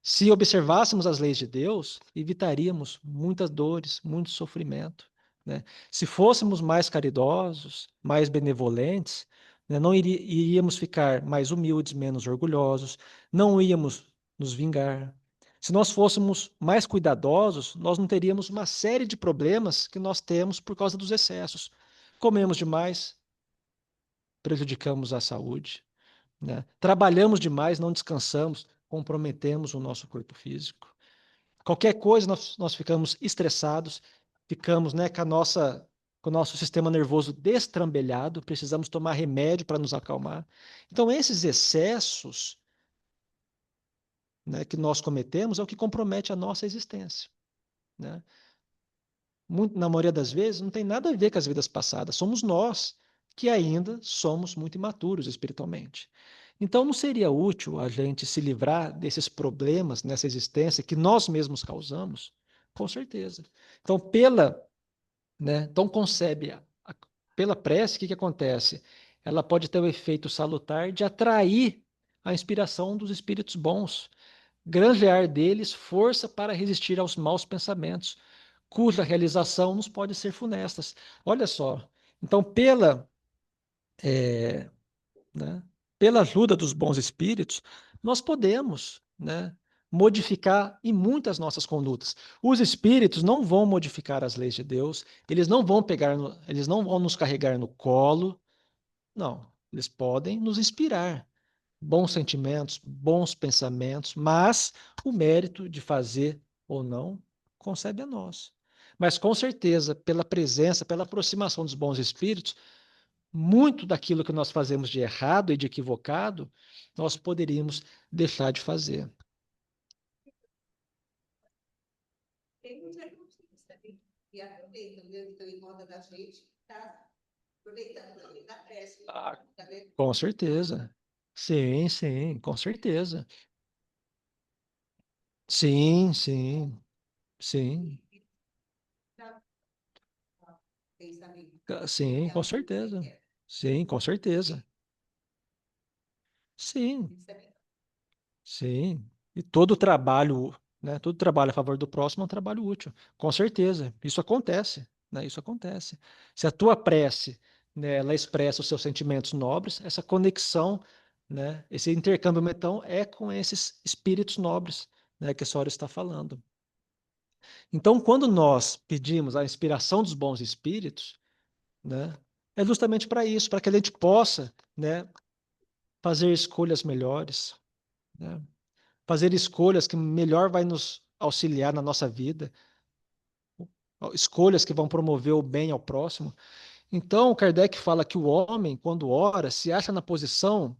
Se observássemos as leis de Deus, evitaríamos muitas dores, muito sofrimento, né? Se fôssemos mais caridosos, mais benevolentes, né, não iríamos ficar mais humildes, menos orgulhosos, não íamos nos vingar. Se nós fôssemos mais cuidadosos, nós não teríamos uma série de problemas que nós temos por causa dos excessos. Comemos demais, prejudicamos a saúde, né? Trabalhamos demais, não descansamos, comprometemos o nosso corpo físico. Qualquer coisa nós ficamos estressados, ficamos, né, com o nosso sistema nervoso destrambelhado, precisamos tomar remédio para nos acalmar. Então, esses excessos, né, que nós cometemos é o que compromete a nossa existência, né? Na maioria das vezes, não tem nada a ver com as vidas passadas. Somos nós que ainda somos muito imaturos espiritualmente. Então, não seria útil a gente se livrar desses problemas nessa existência que nós mesmos causamos? Com certeza. Então, então concebe pela prece, o que acontece? Ela pode ter o efeito salutar de atrair a inspiração dos espíritos bons, granjear deles força para resistir aos maus pensamentos, cuja realização nos pode ser funestas. Olha só, então né, pela ajuda dos bons espíritos, nós podemos, né, modificar em muitas nossas condutas. Os espíritos não vão modificar as leis de Deus, eles não vão eles não vão nos carregar no colo, não. Eles podem nos inspirar bons sentimentos, bons pensamentos, mas o mérito de fazer ou não concebe a nós. Mas com certeza, pela presença, pela aproximação dos bons espíritos, muito daquilo que nós fazemos de errado e de equivocado, nós poderíamos deixar de fazer. Tem muita gente também que aproveita, né? Então, em moda da gente, tá aproveitando também da prece. Ah, Tá vendo? com certeza. Sim, sim, com certeza. Sim, sim, sim. Tá? Pensamento. Sim, É com o que você certeza. quer. Sim, com certeza. Sim, Isso é sim. E todo trabalho, né, todo trabalho a favor do próximo é um trabalho útil. Com certeza. Isso acontece, né? Isso acontece. Se a tua prece, né, ela expressa os seus sentimentos nobres, essa conexão, né, esse intercâmbio mental é com esses espíritos nobres, né, que a senhora está falando. Então, quando nós pedimos a inspiração dos bons espíritos, né, é justamente para isso, para que a gente possa, né, fazer escolhas melhores, né, fazer escolhas que melhor vai nos auxiliar na nossa vida, escolhas que vão promover o bem ao próximo. Então, Kardec fala que o homem, quando ora, se acha na posição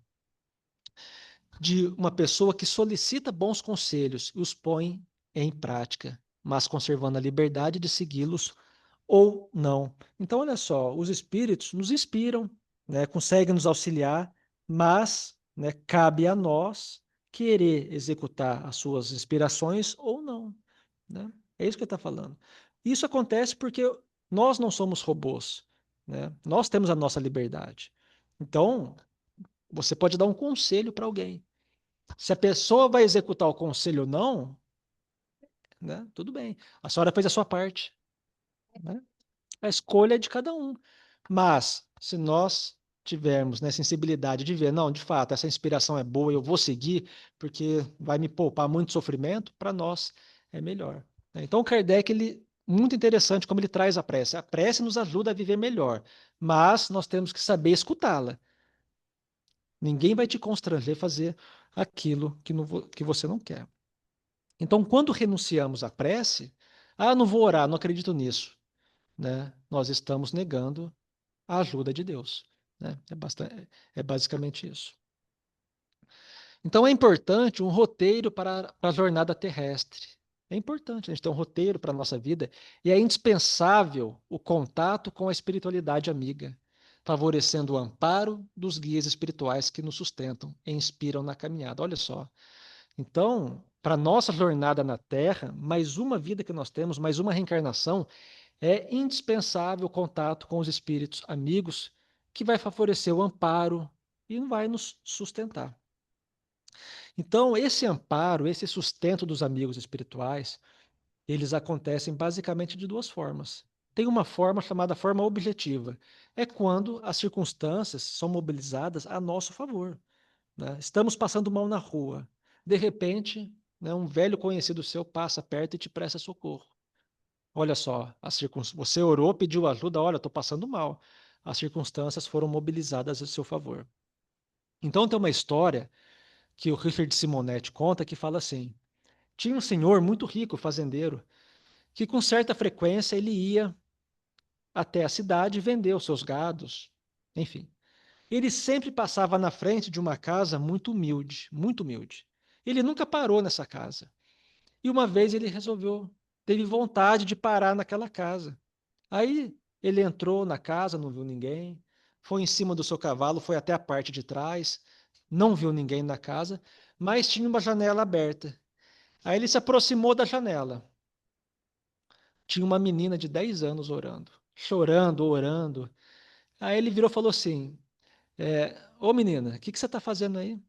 de uma pessoa que solicita bons conselhos e os põe em prática, mas conservando a liberdade de segui-los ou não. Então, olha só, os espíritos nos inspiram, né, conseguem nos auxiliar, mas, né, cabe a nós querer executar as suas inspirações ou não, né? É isso que ele está falando. Isso acontece porque nós não somos robôs, né? Nós temos a nossa liberdade. Então, você pode dar um conselho para alguém. Se a pessoa vai executar o conselho ou não, né, tudo bem. A senhora fez a sua parte, né? A escolha é de cada um. Mas, se nós tivermos, né, sensibilidade de ver, não, de fato, essa inspiração é boa, eu vou seguir, porque vai me poupar muito sofrimento, para nós é melhor, né? Então, o Kardec, ele, muito interessante como ele traz a prece. A prece nos ajuda a viver melhor, mas nós temos que saber escutá-la. Ninguém vai te constranger a fazer aquilo que você não quer. Então, quando renunciamos à prece, não vou orar, não acredito nisso, né? Nós estamos negando a ajuda de Deus, né? É basicamente isso. Então é importante um roteiro para a jornada terrestre. É importante a gente ter um roteiro para a nossa vida e é indispensável o contato com a espiritualidade amiga, favorecendo o amparo dos guias espirituais que nos sustentam e inspiram na caminhada. Olha só. Então, para a nossa jornada na Terra, mais uma vida que nós temos, mais uma reencarnação, é indispensável o contato com os espíritos amigos, que vai favorecer o amparo e vai nos sustentar. Então, esse amparo, esse sustento dos amigos espirituais, eles acontecem basicamente de duas formas. Tem uma forma chamada forma objetiva. É quando as circunstâncias são mobilizadas a nosso favor, né? Estamos passando mal na rua. De repente, né, um velho conhecido seu passa perto e te presta socorro. Olha só, você orou, pediu ajuda, olha, estou passando mal. As circunstâncias foram mobilizadas a seu favor. Então tem uma história que o Richard Simonetti conta que fala assim: tinha um senhor muito rico, fazendeiro, que com certa frequência ele ia até a cidade vender os seus gados, enfim. Ele sempre passava na frente de uma casa muito humilde, muito humilde. Ele nunca parou nessa casa. E uma vez ele teve vontade de parar naquela casa. Aí ele entrou na casa, não viu ninguém, foi em cima do seu cavalo, foi até a parte de trás, não viu ninguém na casa, mas tinha uma janela aberta. Aí ele se aproximou da janela. Tinha uma menina de 10 anos orando, chorando, orando. Aí ele virou e falou assim: Ô menina, o que você está fazendo aí?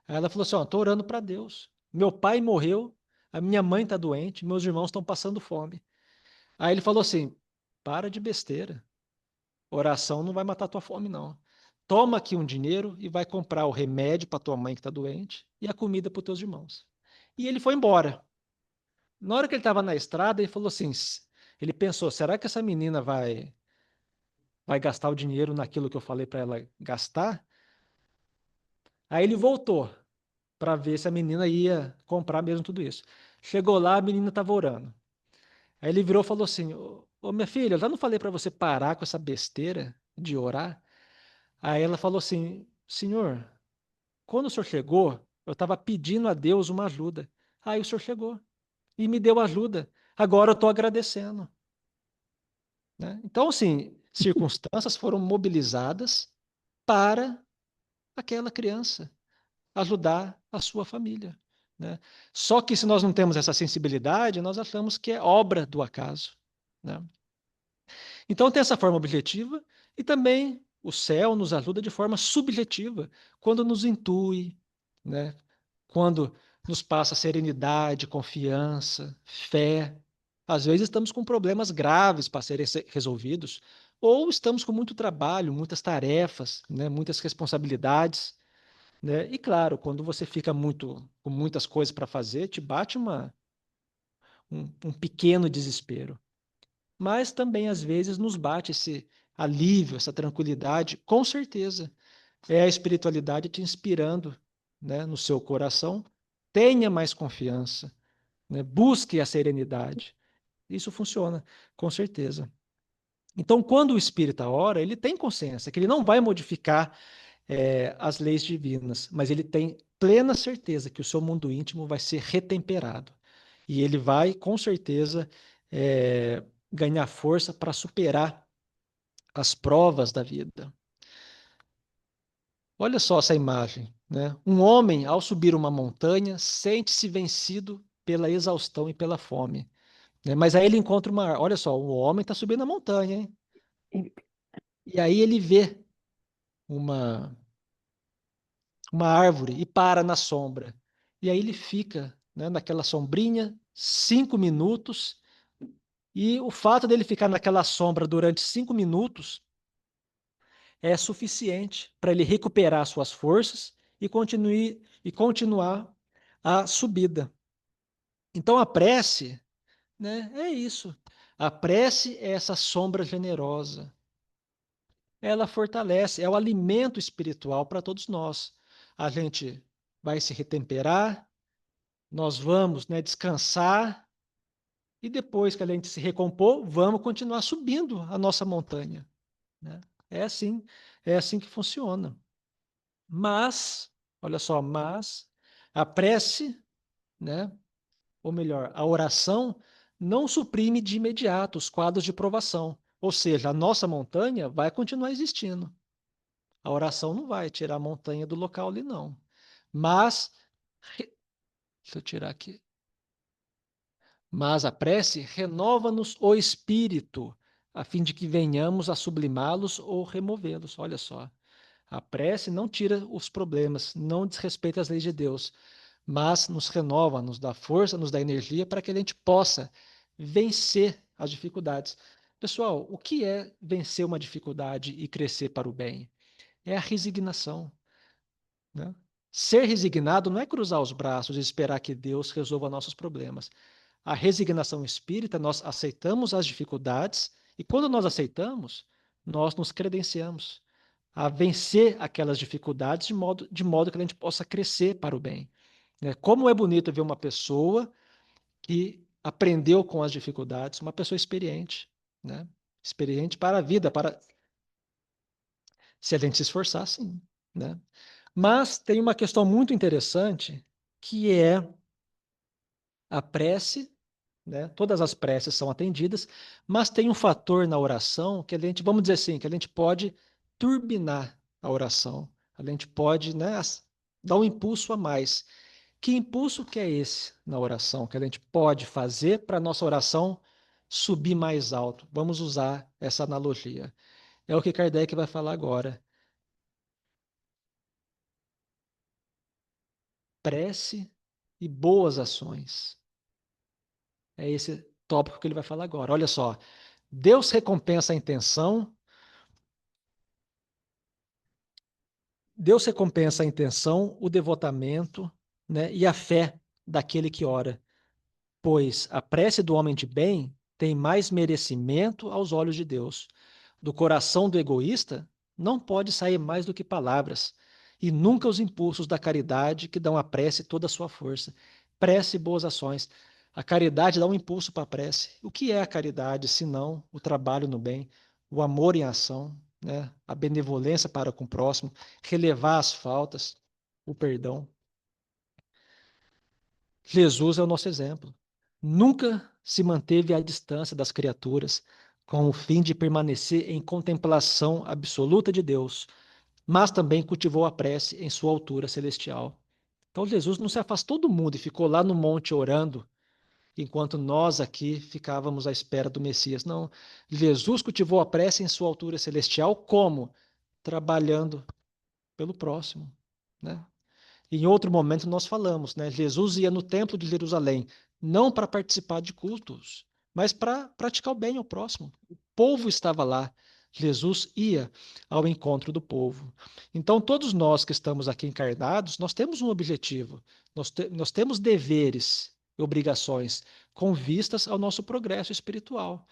Aí ela falou assim: Ó, estou orando para Deus. Meu pai morreu, a minha mãe está doente, meus irmãos estão passando fome. Aí ele falou assim: para de besteira. Oração não vai matar tua fome, não. Toma aqui um dinheiro e vai comprar o remédio para tua mãe que está doente e a comida para os teus irmãos. e ele foi embora. Na hora que ele estava na estrada, ele falou assim, ele pensou, será que essa menina vai gastar o dinheiro naquilo que eu falei para ela gastar? Aí ele voltou para ver se a menina ia comprar mesmo tudo isso. Chegou lá, a menina estava orando. Aí ele virou e falou assim: ô, minha filha, eu já não falei para você parar com essa besteira de orar? Aí ela falou assim: Senhor, quando o senhor chegou, eu estava pedindo a Deus uma ajuda. Aí o senhor chegou e me deu ajuda. Agora eu estou agradecendo. Né? Então, assim, circunstâncias foram mobilizadas para aquela criança ajudar a sua família. Né? Só que se nós não temos essa sensibilidade, nós achamos que é obra do acaso. Né? Então tem essa forma objetiva e também o céu nos ajuda de forma subjetiva, quando nos intui, né? Quando nos passa serenidade, confiança, fé. Às vezes estamos com problemas graves para serem resolvidos, ou estamos com muito trabalho, muitas tarefas, né? Muitas responsabilidades. Né? E claro, quando você fica com muitas coisas para fazer, te bate um pequeno desespero. Mas também, às vezes, nos bate esse alívio, essa tranquilidade, com certeza. É a espiritualidade te inspirando, né, no seu coração. Tenha mais confiança, né? Busque a serenidade. Isso funciona, com certeza. Então, quando o espírita ora, ele tem consciência que ele não vai modificar as leis divinas, mas ele tem plena certeza que o seu mundo íntimo vai ser retemperado. E ele vai, com certeza, ganhar força para superar as provas da vida. Olha só essa imagem, né? Um homem, ao subir uma montanha, sente-se vencido pela exaustão e pela fome. Né? Mas aí ele encontra uma. Olha só, o homem está subindo a montanha, hein? E aí ele vê uma, uma árvore e para na sombra. E aí ele fica, né, naquela sombrinha 5 minutos. E o fato dele ficar naquela sombra durante 5 minutos é suficiente para ele recuperar suas forças e continuar a subida. Então a prece, né, é isso. A prece é essa sombra generosa. Ela fortalece, é o alimento espiritual para todos nós. A gente vai se retemperar, nós vamos, né, descansar e depois que a gente se recompor, vamos continuar subindo a nossa montanha. Né? É assim, é assim que funciona. Mas, olha só, mas a prece, né, ou melhor, a oração não suprime de imediato os quadros de provação. Ou seja, a nossa montanha vai continuar existindo. A oração não vai tirar a montanha do local ali, não. Mas, deixa eu tirar aqui. Mas a prece renova-nos o espírito, a fim de que venhamos a sublimá-los ou removê-los. Olha só. A prece não tira os problemas, não desrespeita as leis de Deus, mas nos renova, nos dá força, nos dá energia para que a gente possa vencer as dificuldades. Pessoal, o que é vencer uma dificuldade e crescer para o bem? É a resignação. Né? Ser resignado não é cruzar os braços e esperar que Deus resolva nossos problemas. A resignação espírita, nós aceitamos as dificuldades e quando nós aceitamos, nós nos credenciamos a vencer aquelas dificuldades de modo que a gente possa crescer para o bem. Né? Como é bonito ver uma pessoa que aprendeu com as dificuldades, uma pessoa experiente, né? Experiente para a vida, para se a gente se esforçar, sim, né? Mas tem uma questão muito interessante que é a prece, né? Todas as preces são atendidas, mas tem um fator na oração que a gente, vamos dizer assim, que a gente pode turbinar a oração. A gente pode, né, dar um impulso a mais. Que impulso que é esse na oração que a gente pode fazer para a nossa oração subir mais alto? Vamos usar essa analogia. É o que Kardec vai falar agora. Prece e boas ações. É esse tópico que ele vai falar agora. Olha só. Deus recompensa a intenção, Deus recompensa a intenção, o devotamento, né, e a fé daquele que ora, pois a prece do homem de bem tem mais merecimento aos olhos de Deus. Do coração do egoísta não pode sair mais do que palavras, e nunca os impulsos da caridade que dão à prece toda a sua força. Prece e boas ações. A caridade dá um impulso para a prece. O que é a caridade, senão o trabalho no bem, o amor em ação, né? A benevolência para com o próximo, relevar as faltas, o perdão. Jesus é o nosso exemplo. Nunca se manteve à distância das criaturas, com o fim de permanecer em contemplação absoluta de Deus, mas também cultivou a prece em sua altura celestial. Então Jesus não se afastou do mundo e ficou lá no monte orando, enquanto nós aqui ficávamos à espera do Messias. Não, Jesus cultivou a prece em sua altura celestial como? Trabalhando pelo próximo, né? Em outro momento nós falamos, né? Jesus ia no templo de Jerusalém, não para participar de cultos, mas para praticar o bem ao próximo. O povo estava lá. Jesus ia ao encontro do povo. Então, todos nós que estamos aqui encarnados, nós temos um objetivo, nós temos deveres e obrigações com vistas ao nosso progresso espiritual.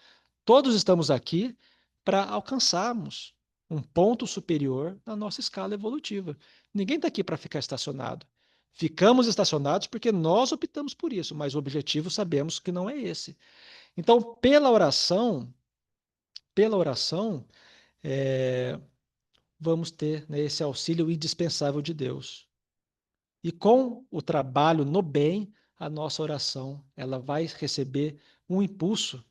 Todos estamos aqui para alcançarmos um ponto superior na nossa escala evolutiva. Ninguém está aqui para ficar estacionado. Ficamos estacionados porque nós optamos por isso, mas o objetivo sabemos que não é esse. Então, pela oração, vamos ter, né, esse auxílio indispensável de Deus. E com o trabalho no bem, a nossa oração ela vai receber um impulso,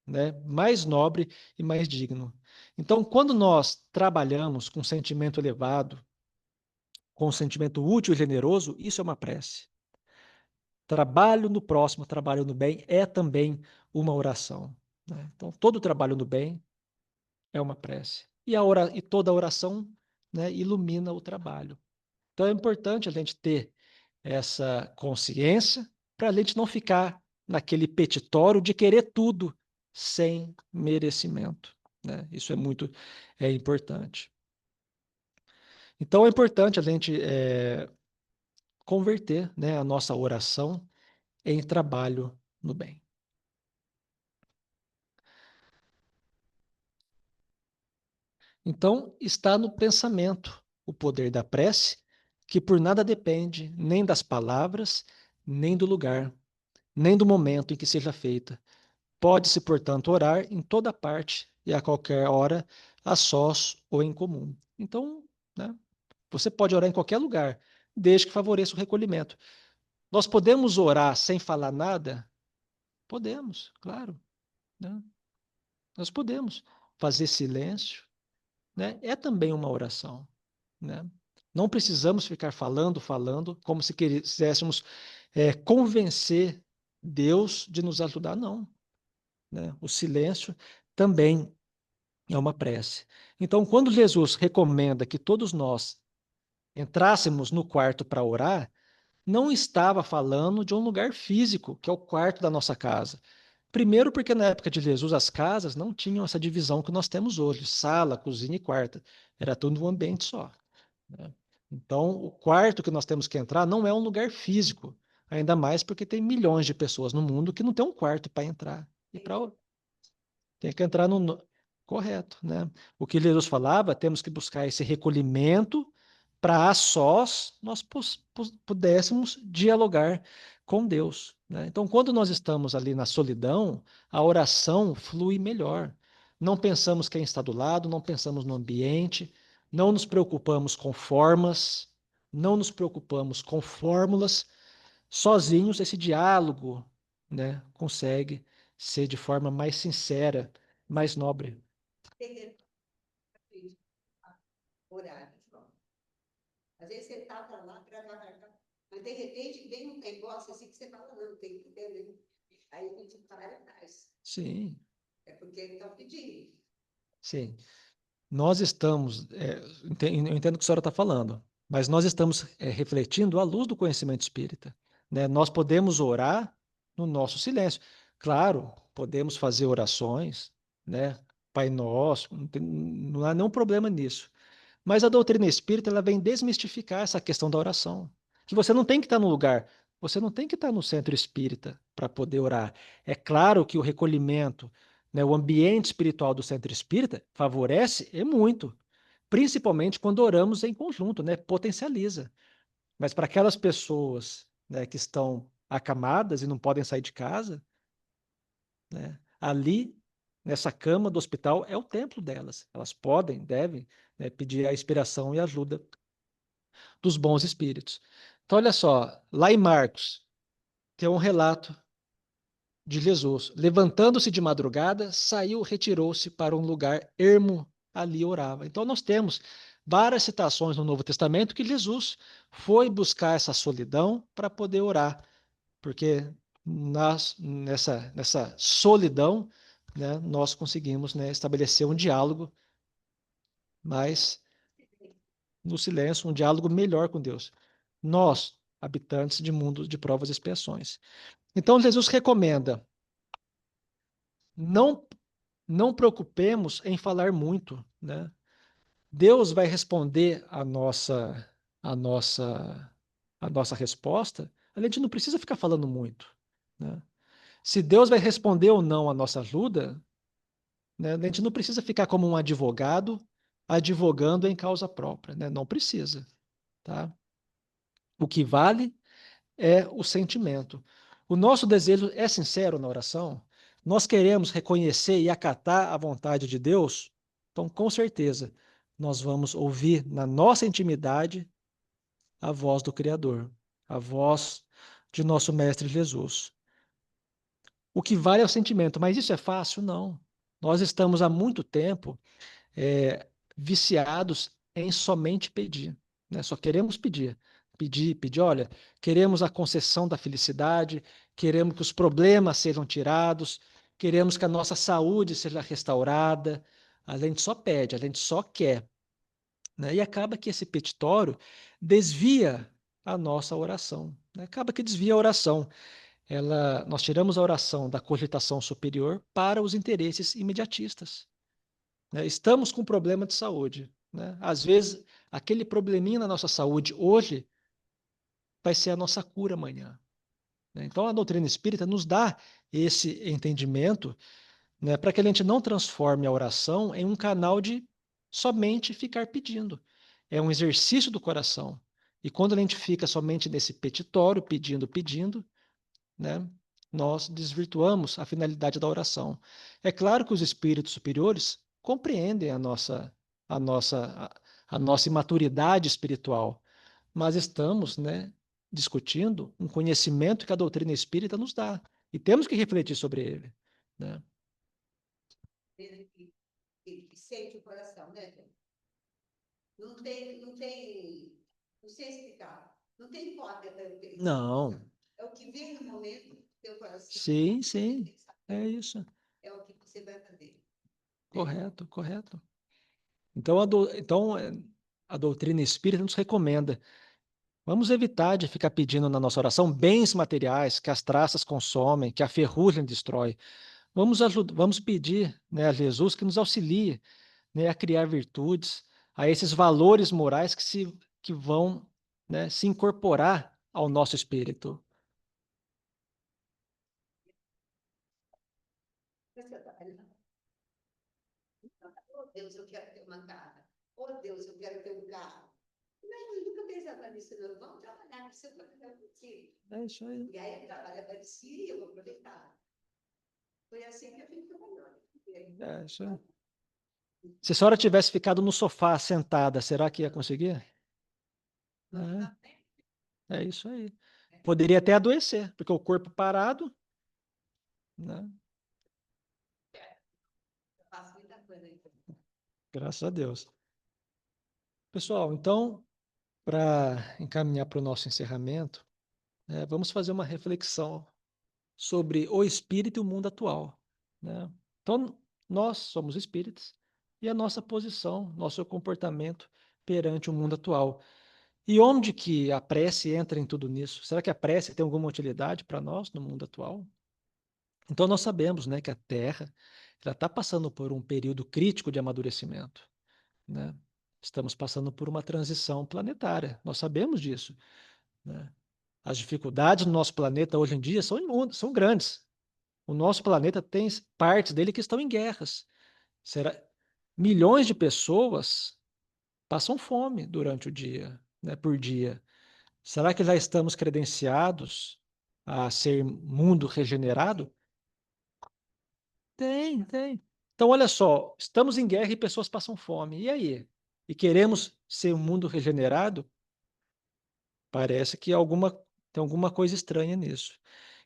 né, mais nobre e mais digno. Então, quando nós trabalhamos com sentimento elevado, com um sentimento útil e generoso, isso é uma prece. Trabalho no próximo, trabalho no bem é também uma oração, né? Então, todo trabalho no bem é uma prece. E toda oração, né, ilumina o trabalho. Então, é importante a gente ter essa consciência para a gente não ficar naquele petitório de querer tudo sem merecimento, né? Isso é importante. Então, é importante a gente converter, né, a nossa oração em trabalho no bem. Então, está no pensamento o poder da prece, que por nada depende nem das palavras, nem do lugar, nem do momento em que seja feita. Pode-se, portanto, orar em toda parte e a qualquer hora, a sós ou em comum. Então, né, você pode orar em qualquer lugar, desde que favoreça o recolhimento. Nós podemos orar sem falar nada? Podemos, claro, né? Nós podemos fazer silêncio, né? É também uma oração, né? Não precisamos ficar falando, como se quiséssemos convencer Deus de nos ajudar, não, né? O silêncio também é uma prece. Então, quando Jesus recomenda que todos nós entrássemos no quarto para orar, não estava falando de um lugar físico, que é o quarto da nossa casa. Primeiro, porque na época de Jesus as casas não tinham essa divisão que nós temos hoje, sala, cozinha e quarto. Era tudo um ambiente só, né? Então, o quarto que nós temos que entrar não é um lugar físico, ainda mais porque tem milhões de pessoas no mundo que não tem um quarto para entrar. E tem que entrar correto, né? O que Jesus falava, temos que buscar esse recolhimento para a sós nós pudéssemos dialogar com Deus, né? Então, quando nós estamos ali na solidão, a oração flui melhor. Não pensamos quem está do lado, não pensamos no ambiente, não nos preocupamos com formas, não nos preocupamos com fórmulas. Sozinhos, esse diálogo, né, consegue ser de forma mais sincera, mais nobre. Horário, às vezes você estava lá, mas de repente vem um negócio assim que você fala, não, tem que entender. Aí a gente para e faz. Sim. É porque ele está pedindo. Sim. Nós estamos, eu entendo o que a senhora está falando, mas nós estamos refletindo à luz do conhecimento espírita, né? Nós podemos orar no nosso silêncio. Claro, podemos fazer orações, né? Pai Nosso, não há nenhum problema nisso. Mas a doutrina espírita ela vem desmistificar essa questão da oração. Que você não tem que estar no lugar Você não tem que estar no centro espírita para poder orar. É claro que o recolhimento, né, o ambiente espiritual do centro espírita favorece e muito, principalmente quando oramos em conjunto, né, potencializa. Mas para aquelas pessoas, né, que estão acamadas e não podem sair de casa, né, ali, nessa cama do hospital, é o templo delas. Elas podem, devem, né, pedir a inspiração e ajuda dos bons espíritos. Então, olha só, lá em Marcos, tem um relato de Jesus. Levantando-se de madrugada, saiu, retirou-se para um lugar ermo, ali orava. Então, nós temos várias citações no Novo Testamento que Jesus foi buscar essa solidão para poder orar, porque nessa solidão, né, nós conseguimos, né, estabelecer um diálogo, mas no silêncio, um diálogo melhor com Deus. Nós, habitantes de mundos de provas e expiações. Então, Jesus recomenda: não, não preocupemos em falar muito, né? Deus vai responder a nossa, a nossa resposta. A gente não precisa ficar falando muito, né? Se Deus vai responder ou não a nossa ajuda, né? A gente não precisa ficar como um advogado advogando em causa própria, né? Não precisa, tá? O que vale é o sentimento. O nosso desejo é sincero na oração? Nós queremos reconhecer e acatar a vontade de Deus? Então, com certeza, nós vamos ouvir na nossa intimidade a voz do Criador, a voz de nosso Mestre Jesus. O que vale é o sentimento, mas isso é fácil? Não. Nós estamos há muito tempo viciados em somente pedir, né? Só queremos pedir, pedir, pedir. Olha, queremos a concessão da felicidade, queremos que os problemas sejam tirados, queremos que a nossa saúde seja restaurada. A gente só pede, a gente só quer, né? E acaba que esse petitório desvia a nossa oração, né? Acaba que desvia a oração. Nós tiramos a oração da cogitação superior para os interesses imediatistas, né? Estamos com problema de saúde, né? Às vezes, aquele probleminha na nossa saúde hoje vai ser a nossa cura amanhã, né? Então, a doutrina espírita nos dá esse entendimento, né, para que a gente não transforme a oração em um canal de somente ficar pedindo. É um exercício do coração. E quando a gente fica somente nesse petitório, pedindo, pedindo, né, nós desvirtuamos a finalidade da oração. É claro que os espíritos superiores compreendem a nossa, a nossa imaturidade espiritual, mas estamos, né, discutindo um conhecimento que a doutrina espírita nos dá e temos que refletir sobre ele, né? Que sente o coração, né? Não sei explicar. Não tem cópia da Não, é o que vem no momento do teu coração. sim, sim, é isso. É o que você vai fazer. Correto, correto. Então, a doutrina espírita nos recomenda: vamos evitar de ficar pedindo na nossa oração bens materiais que as traças consomem, que a ferrugem destrói. Vamos pedir, né, a Jesus que nos auxilie, né, a criar virtudes, a esses valores morais que vão, né, se incorporar ao nosso espírito. Oh, Deus, eu quero ter uma casa. Oh, Deus, eu quero ter um carro. Não, eu nunca pensava nisso, não. Vamos trabalhar nisso para ficar contigo. É isso aí. E aí, trabalha para si e eu vou aproveitar. Foi assim que a gente trabalhou. É isso aí. Se a senhora tivesse ficado no sofá sentada, será que ia conseguir? É isso aí. Poderia até adoecer, porque o corpo parado, né? Eu faço muita coisa aí. Graças a Deus. Pessoal, então, para encaminhar para o nosso encerramento, vamos fazer uma reflexão sobre o espírito e o mundo atual, né? Então, nós somos espíritos e a nossa posição, nosso comportamento perante o mundo atual. E onde que a prece entra em tudo nisso? Será que a prece tem alguma utilidade para nós no mundo atual? Então, nós sabemos, né, que a Terra ela está passando por um período crítico de amadurecimento, né? Estamos passando por uma transição planetária, nós sabemos disso, né? As dificuldades no nosso planeta hoje em dia são grandes. O nosso planeta tem partes dele que estão em guerras. Milhões de pessoas passam fome durante o dia, né, por dia. Será que já estamos credenciados a ser mundo regenerado? Tem, tem. Então, olha só, estamos em guerra e pessoas passam fome. E aí? E queremos ser um mundo regenerado? Parece que tem alguma coisa estranha nisso.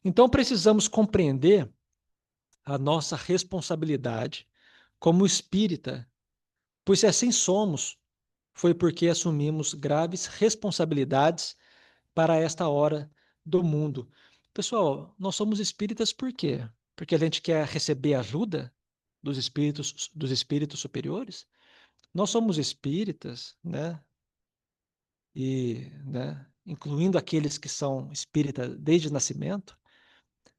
Então, precisamos compreender a nossa responsabilidade como espírita, pois se assim somos, foi porque assumimos graves responsabilidades para esta hora do mundo. Pessoal, nós somos espíritas por quê? Porque a gente quer receber ajuda dos espíritos superiores? Nós somos espíritas, né? E, né, incluindo aqueles que são espíritas desde o nascimento,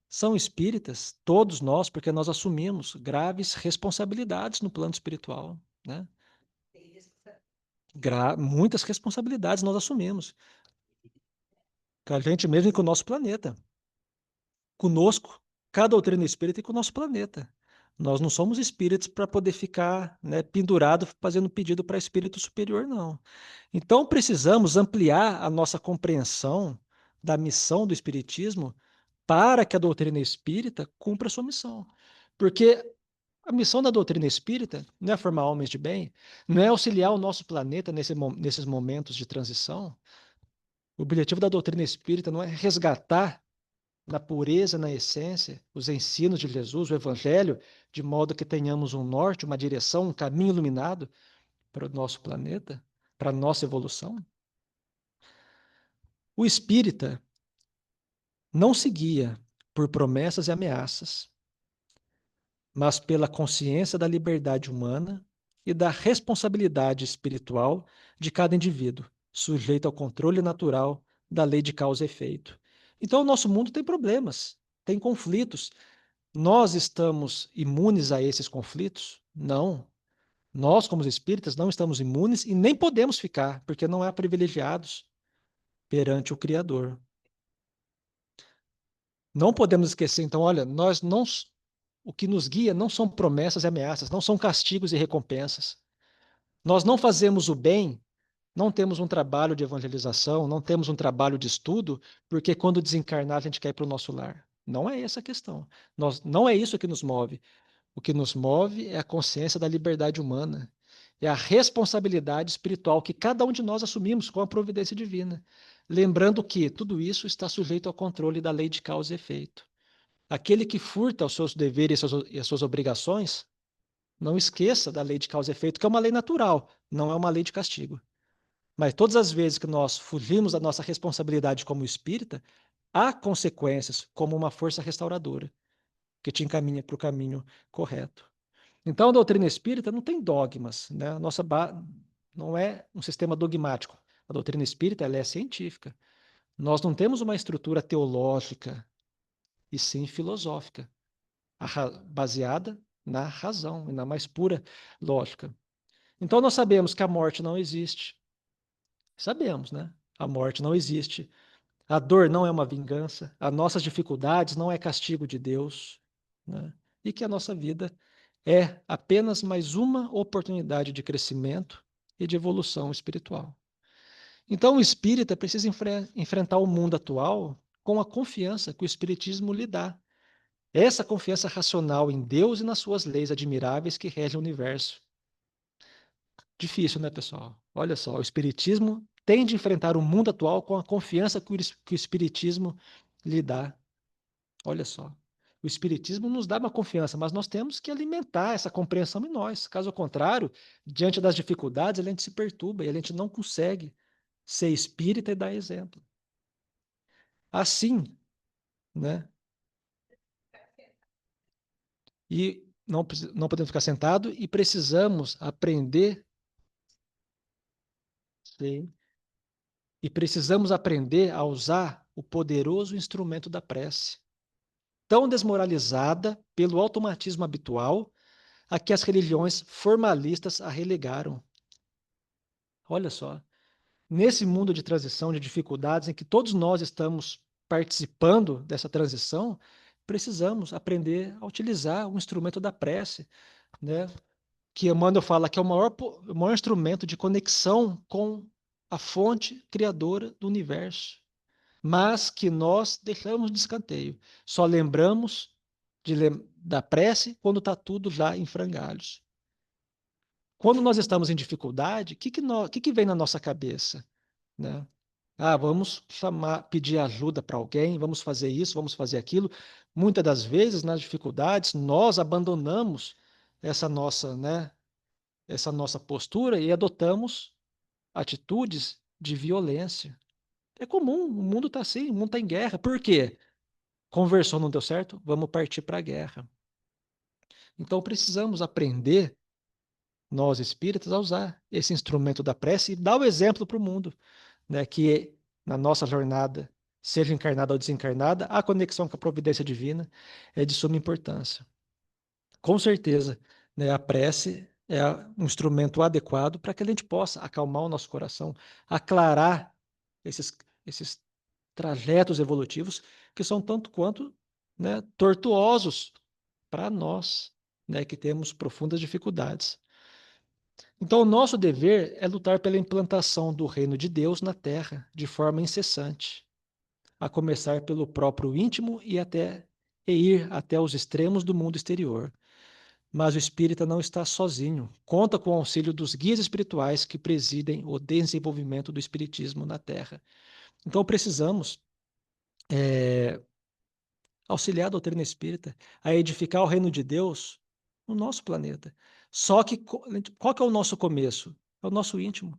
são espíritas, todos nós, porque nós assumimos graves responsabilidades no plano espiritual, né? Muitas responsabilidades nós assumimos, com a gente mesmo e com o nosso planeta. Conosco, cada doutrina espírita e com o nosso planeta. Nós não somos espíritos para poder ficar, né, pendurado fazendo pedido para espírito superior, não. Então, precisamos ampliar a nossa compreensão da missão do espiritismo para que a doutrina espírita cumpra a sua missão. Porque a missão da doutrina espírita não é formar homens de bem, não é auxiliar o nosso planeta nesses momentos de transição. O objetivo da doutrina espírita não é resgatar na pureza, na essência, os ensinos de Jesus, o Evangelho, de modo que tenhamos um norte, uma direção, um caminho iluminado para o nosso planeta, para a nossa evolução. O espírita não se guia por promessas e ameaças, mas pela consciência da liberdade humana e da responsabilidade espiritual de cada indivíduo, sujeito ao controle natural da lei de causa e efeito. Então, o nosso mundo tem problemas, tem conflitos. Nós estamos imunes a esses conflitos? Não. Nós, como espíritas, não estamos imunes e nem podemos ficar, porque não há privilegiados perante o Criador. Não podemos esquecer, então, olha, o que nos guia não são promessas e ameaças, não são castigos e recompensas. Nós não fazemos o bem, não temos um trabalho de evangelização, não temos um trabalho de estudo, porque quando desencarnar a gente quer ir para o nosso lar. Não é essa a questão. Não é isso que nos move. O que nos move é a consciência da liberdade humana. É a responsabilidade espiritual que cada um de nós assumimos com a providência divina. Lembrando que tudo isso está sujeito ao controle da lei de causa e efeito. Aquele que furta os seus deveres e as suas obrigações, não esqueça da lei de causa e efeito, que é uma lei natural, não é uma lei de castigo. Mas todas as vezes que nós fugimos da nossa responsabilidade como espírita, há consequências como uma força restauradora, que te encaminha para o caminho correto. Então, a doutrina espírita não tem dogmas, né? Não é um sistema dogmático. A doutrina espírita ela é científica. Nós não temos uma estrutura teológica, e sim filosófica, baseada na razão e na mais pura lógica. Então, nós sabemos que a morte não existe. Sabemos, né? A morte não existe. A dor não é uma vingança. As nossas dificuldades não é castigo de Deus, né? E que a nossa vida é apenas mais uma oportunidade de crescimento e de evolução espiritual. Então, o espírita precisa enfrentar o mundo atual com a confiança que o espiritismo lhe dá. Essa confiança racional em Deus e nas suas leis admiráveis que regem o universo. Difícil, né, pessoal? Olha só, o espiritismo tem de enfrentar o mundo atual com a confiança que o espiritismo lhe dá. Olha só. O espiritismo nos dá uma confiança, mas nós temos que alimentar essa compreensão em nós. Caso contrário, diante das dificuldades, a gente se perturba e a gente não consegue ser espírita e dar exemplo. Assim, né? E não podemos ficar sentados e precisamos aprender, sim, e precisamos aprender a usar o poderoso instrumento da prece, tão desmoralizada pelo automatismo habitual a que as religiões formalistas a relegaram. Olha só, nesse mundo de transição, de dificuldades, em que todos nós estamos participando dessa transição, precisamos aprender a utilizar o instrumento da prece, né? Que Emmanuel fala que é o maior instrumento de conexão com a fonte criadora do universo, mas que nós deixamos de escanteio. Só lembramos da prece quando está tudo já em frangalhos. Quando nós estamos em dificuldade, o que vem na nossa cabeça, né? Ah, vamos pedir ajuda para alguém, vamos fazer isso, vamos fazer aquilo. Muitas das vezes, nas dificuldades, nós abandonamos essa nossa, né, essa nossa postura e adotamos atitudes de violência. É comum, o mundo está assim, o mundo está em guerra. Por quê? Conversou, não deu certo? Vamos partir para a guerra. Então precisamos aprender, nós espíritas, a usar esse instrumento da prece e dar o exemplo para o mundo, né, que na nossa jornada, seja encarnada ou desencarnada, a conexão com a providência divina é de suma importância. Com certeza, né, a prece é um instrumento adequado para que a gente possa acalmar o nosso coração, aclarar esses trajetos evolutivos que são tanto quanto, né, tortuosos para nós, né, que temos profundas dificuldades. Então, o nosso dever é lutar pela implantação do reino de Deus na Terra de forma incessante, a começar pelo próprio íntimo e ir até os extremos do mundo exterior. Mas o espírita não está sozinho, conta com o auxílio dos guias espirituais que presidem o desenvolvimento do espiritismo na Terra. Então, precisamos auxiliar a doutrina espírita a edificar o reino de Deus no nosso planeta. Só que qual que é o nosso começo? É o nosso íntimo,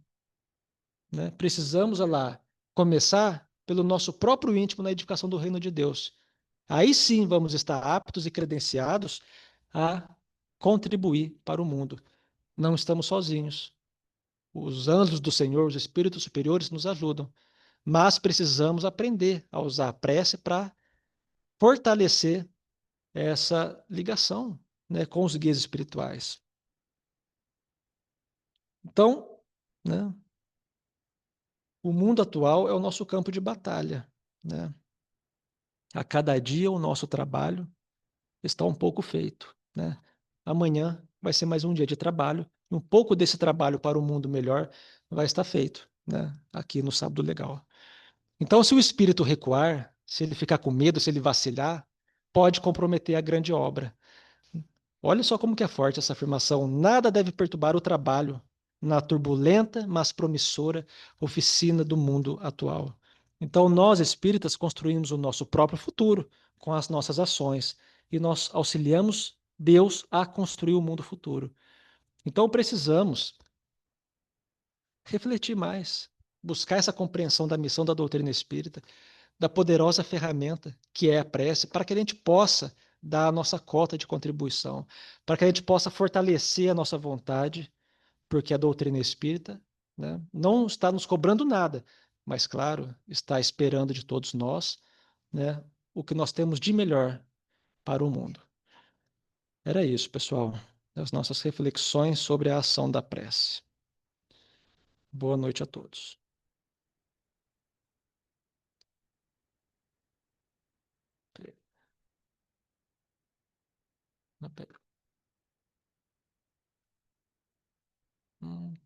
né? Precisamos lá começar pelo nosso próprio íntimo na edificação do reino de Deus. Aí sim vamos estar aptos e credenciados a contribuir para o mundo. Não estamos sozinhos. Os anjos do Senhor, os espíritos superiores nos ajudam, mas precisamos aprender a usar a prece para fortalecer essa ligação, né, com os guias espirituais. Então, né, o mundo atual é o nosso campo de batalha, né? A cada dia o nosso trabalho está um pouco feito, né? Amanhã vai ser mais um dia de trabalho, e um pouco desse trabalho para o mundo melhor vai estar feito, né? Aqui no Sábado Legal. Então, se o espírito recuar, se ele ficar com medo, se ele vacilar, pode comprometer a grande obra. Olha só como que é forte essa afirmação. Nada deve perturbar o trabalho na turbulenta, mas promissora oficina do mundo atual. Então, nós espíritas construímos o nosso próprio futuro com as nossas ações e nós auxiliamos Deus a construir o mundo futuro. Então, precisamos refletir mais, buscar essa compreensão da missão da doutrina espírita, da poderosa ferramenta que é a prece, para que a gente possa dar a nossa cota de contribuição, para que a gente possa fortalecer a nossa vontade, porque a doutrina espírita, né, não está nos cobrando nada, mas, claro, está esperando de todos nós, né, o que nós temos de melhor para o mundo. Era isso, pessoal, as nossas reflexões sobre a ação da prece. Boa noite a todos.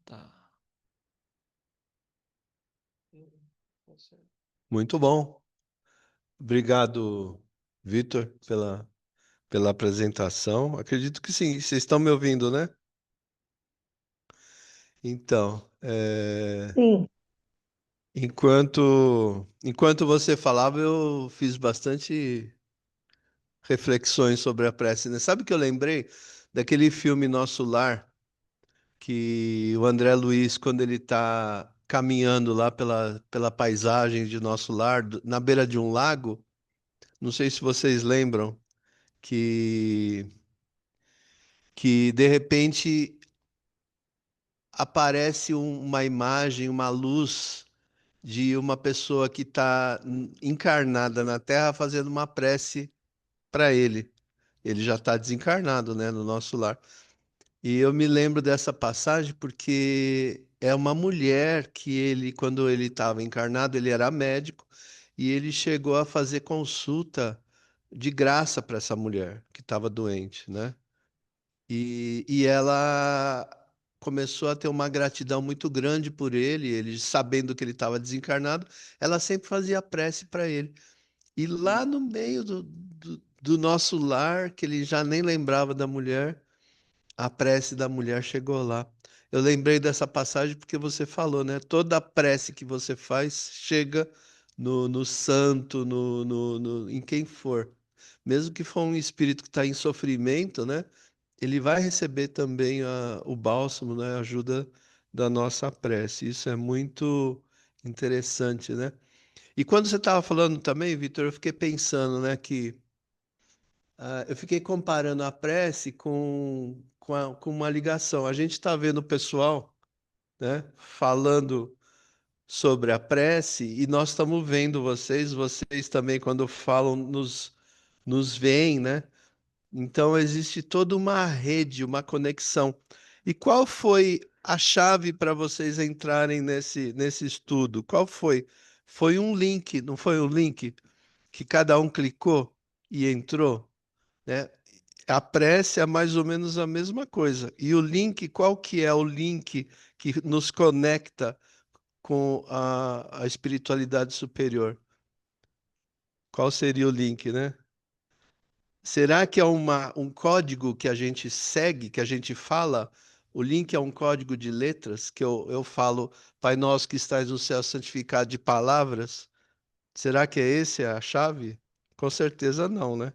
Tá. Muito bom. Obrigado, Vitor, pela apresentação. Acredito que sim. Vocês estão me ouvindo, né? Então, Sim. enquanto você falava, eu fiz bastante reflexões sobre a prece, né? Sabe que eu lembrei daquele filme Nosso Lar, que o André Luiz, quando ele está caminhando lá pela paisagem de Nosso Lar, na beira de um lago, não sei se vocês lembram, que, que de repente aparece uma imagem, uma luz de uma pessoa que está encarnada na Terra fazendo uma prece para ele. Ele já está desencarnado, né, no nosso lar. E eu me lembro dessa passagem porque é uma mulher que ele, quando ele estava encarnado, ele era médico e ele chegou a fazer consulta de graça para essa mulher que estava doente, né? E ela começou a ter uma gratidão muito grande por ele, ele sabendo que ele estava desencarnado, ela sempre fazia prece para ele. E lá no meio do nosso lar, que ele já nem lembrava da mulher, a prece da mulher chegou lá. Eu lembrei dessa passagem porque você falou, né? Toda prece que você faz chega no santo, em quem for. Mesmo que for um espírito que está em sofrimento, né? Ele vai receber também o bálsamo, né? A ajuda da nossa prece. Isso é muito interessante, né? E quando você estava falando também, Vitor, eu fiquei pensando, né, que eu fiquei comparando a prece com uma ligação. A gente está vendo o pessoal, né, falando sobre a prece e nós estamos vendo vocês também, quando falam, nos veem, né? Então existe toda uma rede, uma conexão. E qual foi a chave para vocês entrarem nesse estudo? Qual foi? Foi um link, não foi um link que cada um clicou e entrou, né? A prece é mais ou menos a mesma coisa. E o link, qual que é o link que nos conecta com a espiritualidade superior? Qual seria o link, né? Será que é um código que a gente segue, que a gente fala? O link é um código de letras que eu falo, Pai nosso que estás no céu, santificado de palavras? Será que é esse a chave? Com certeza não, né?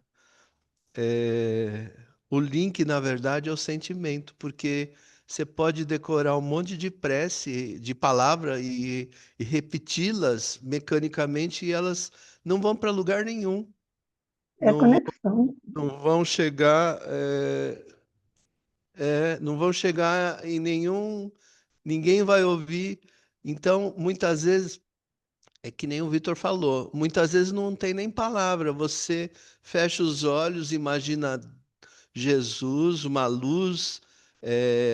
É, o link, na verdade, é o sentimento, porque você pode decorar um monte de prece, de palavra e repeti-las mecanicamente e elas não vão para lugar nenhum. É Não, conexão. não vão chegar, não vão chegar em nenhum, ninguém vai ouvir. Então, muitas vezes, é que nem o Vitor falou, muitas vezes não tem nem palavra. Você fecha os olhos, imagina Jesus, uma luz,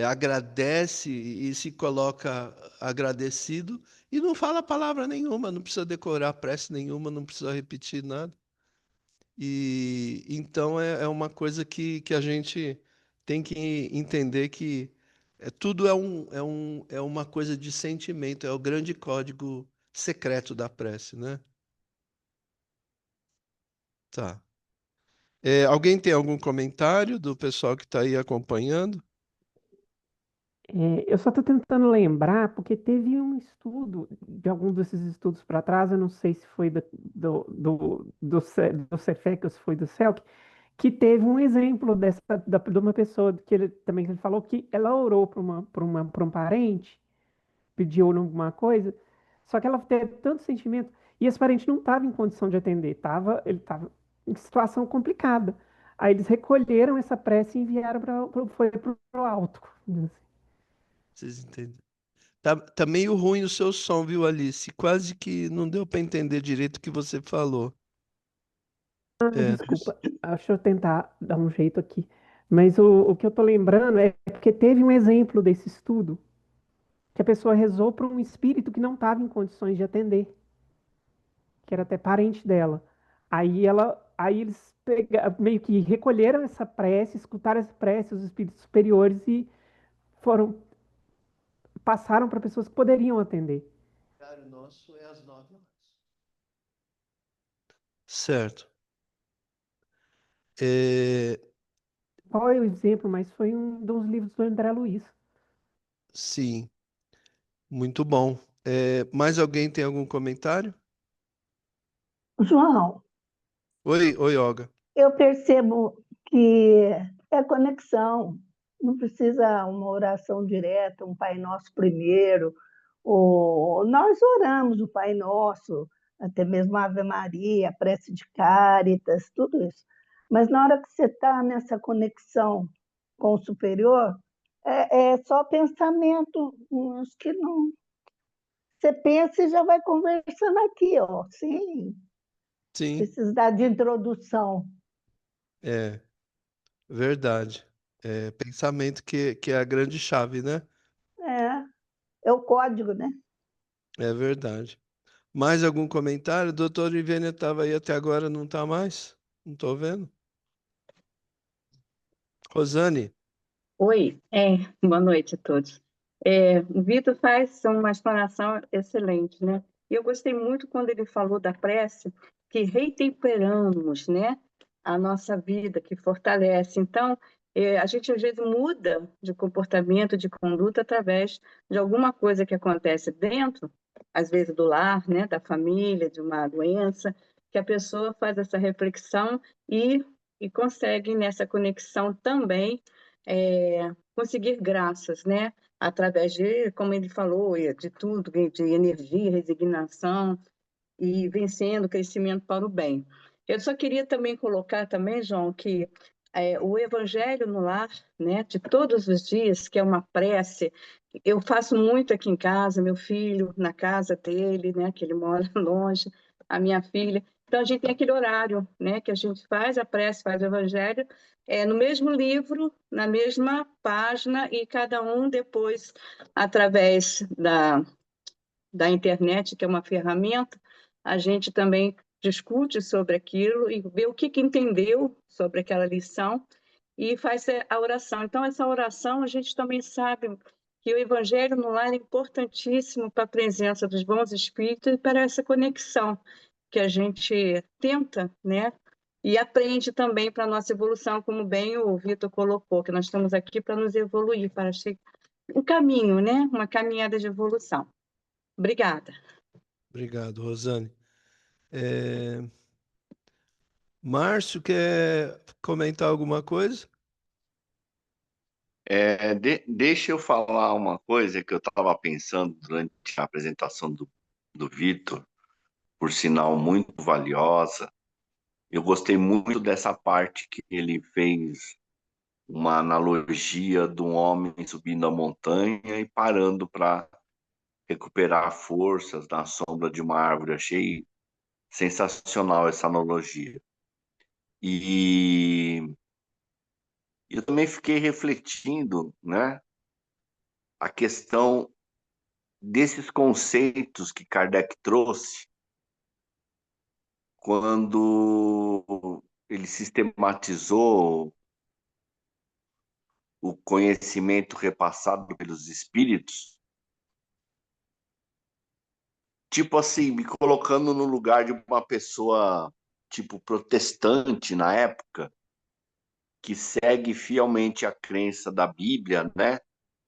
agradece e se coloca agradecido e não fala palavra nenhuma, não precisa decorar prece nenhuma, não precisa repetir nada. E então é uma coisa que a gente tem que entender que tudo é uma coisa de sentimento, é o grande código secreto da prece, né? Tá. Alguém tem algum comentário do pessoal que está aí acompanhando? Eu só estou tentando lembrar, porque teve um estudo, de algum desses estudos para trás, eu não sei se foi do Cefec ou se foi do CELC, que teve um exemplo de uma pessoa que ele falou que ela orou para um parente, pediu alguma coisa, só que ela teve tanto sentimento, e esse parente não estava em condição de atender, ele estava em situação complicada. Aí eles recolheram essa prece e enviaram foi para o alto. Vocês entendem? Tá meio ruim o seu som, viu, Alice? Quase que não deu para entender direito o que você falou. É, Desculpa, deixa eu tentar dar um jeito aqui. Mas o que eu tô lembrando é porque teve um exemplo desse estudo que a pessoa rezou para um espírito que não estava em condições de atender, que era até parente dela. Aí eles meio que recolheram essa prece, escutaram essa prece, os espíritos superiores e foram passaram para pessoas que poderiam atender. o horário nosso é às 9 horas. Certo. É, Qual é o exemplo? Mas foi um dos livros do André Luiz. sim, muito bom. Mais alguém tem algum comentário? João, Oi, Olga. eu percebo que é conexão, não precisa uma oração direta, um Pai Nosso primeiro. Nós oramos o Pai Nosso, até mesmo a Ave Maria, a prece de Cáritas, tudo isso. Mas na hora que você está nessa conexão com o superior, é só pensamento, acho que não. Você pensa e já vai conversando aqui, ó, sim, Sim, precisa de introdução. é verdade. Pensamento que é a grande chave, né? É. É o código, né? É verdade. Mais algum comentário? Doutor Ivênia estava aí até agora, não está mais? Não estou vendo. Rosane, Oi, boa noite a todos. O Vitor faz uma explanação excelente, né? E eu gostei muito quando ele falou da prece, que retemperamos, né, a nossa vida, que fortalece. Então, a gente às vezes muda de comportamento, de conduta, através de alguma coisa que acontece dentro, às vezes do lar, né, da família, de uma doença, que a pessoa faz essa reflexão e consegue, nessa conexão também, conseguir graças, né? Através de, como ele falou, de tudo, de energia, resignação e vencendo o crescimento para o bem. Eu só queria também colocar também, João, que o Evangelho no Lar, né, de todos os dias, que é uma prece, eu faço muito aqui em casa, meu filho na casa dele, né, que ele mora longe, a minha filha. Então, a gente tem aquele horário, né, que a gente faz a prece, faz o Evangelho, no mesmo livro, na mesma página, e cada um depois, através da internet, que é uma ferramenta, a gente também discute sobre aquilo e vê o que entendeu sobre aquela lição e faz a oração. Então, essa oração, a gente também sabe que o Evangelho no lar é importantíssimo para a presença dos bons espíritos e para essa conexão que a gente tenta, né? E aprende também para a nossa evolução, como bem o Vitor colocou, que nós estamos aqui para nos evoluir, para um caminho, né? Uma caminhada de evolução. Obrigada. obrigado, Rosane. Márcio, quer comentar alguma coisa? Deixa eu falar uma coisa que eu estava pensando durante a apresentação do Vitor, por sinal muito valiosa. Eu gostei muito dessa parte que ele fez uma analogia de um homem subindo a montanha e parando para recuperar forças na sombra de uma árvore. Achei sensacional essa analogia. E eu também fiquei refletindo, né, a questão desses conceitos que Kardec trouxe quando ele sistematizou o conhecimento repassado pelos espíritos, tipo assim, me colocando no lugar de uma pessoa tipo protestante na época, que segue fielmente a crença da Bíblia, né?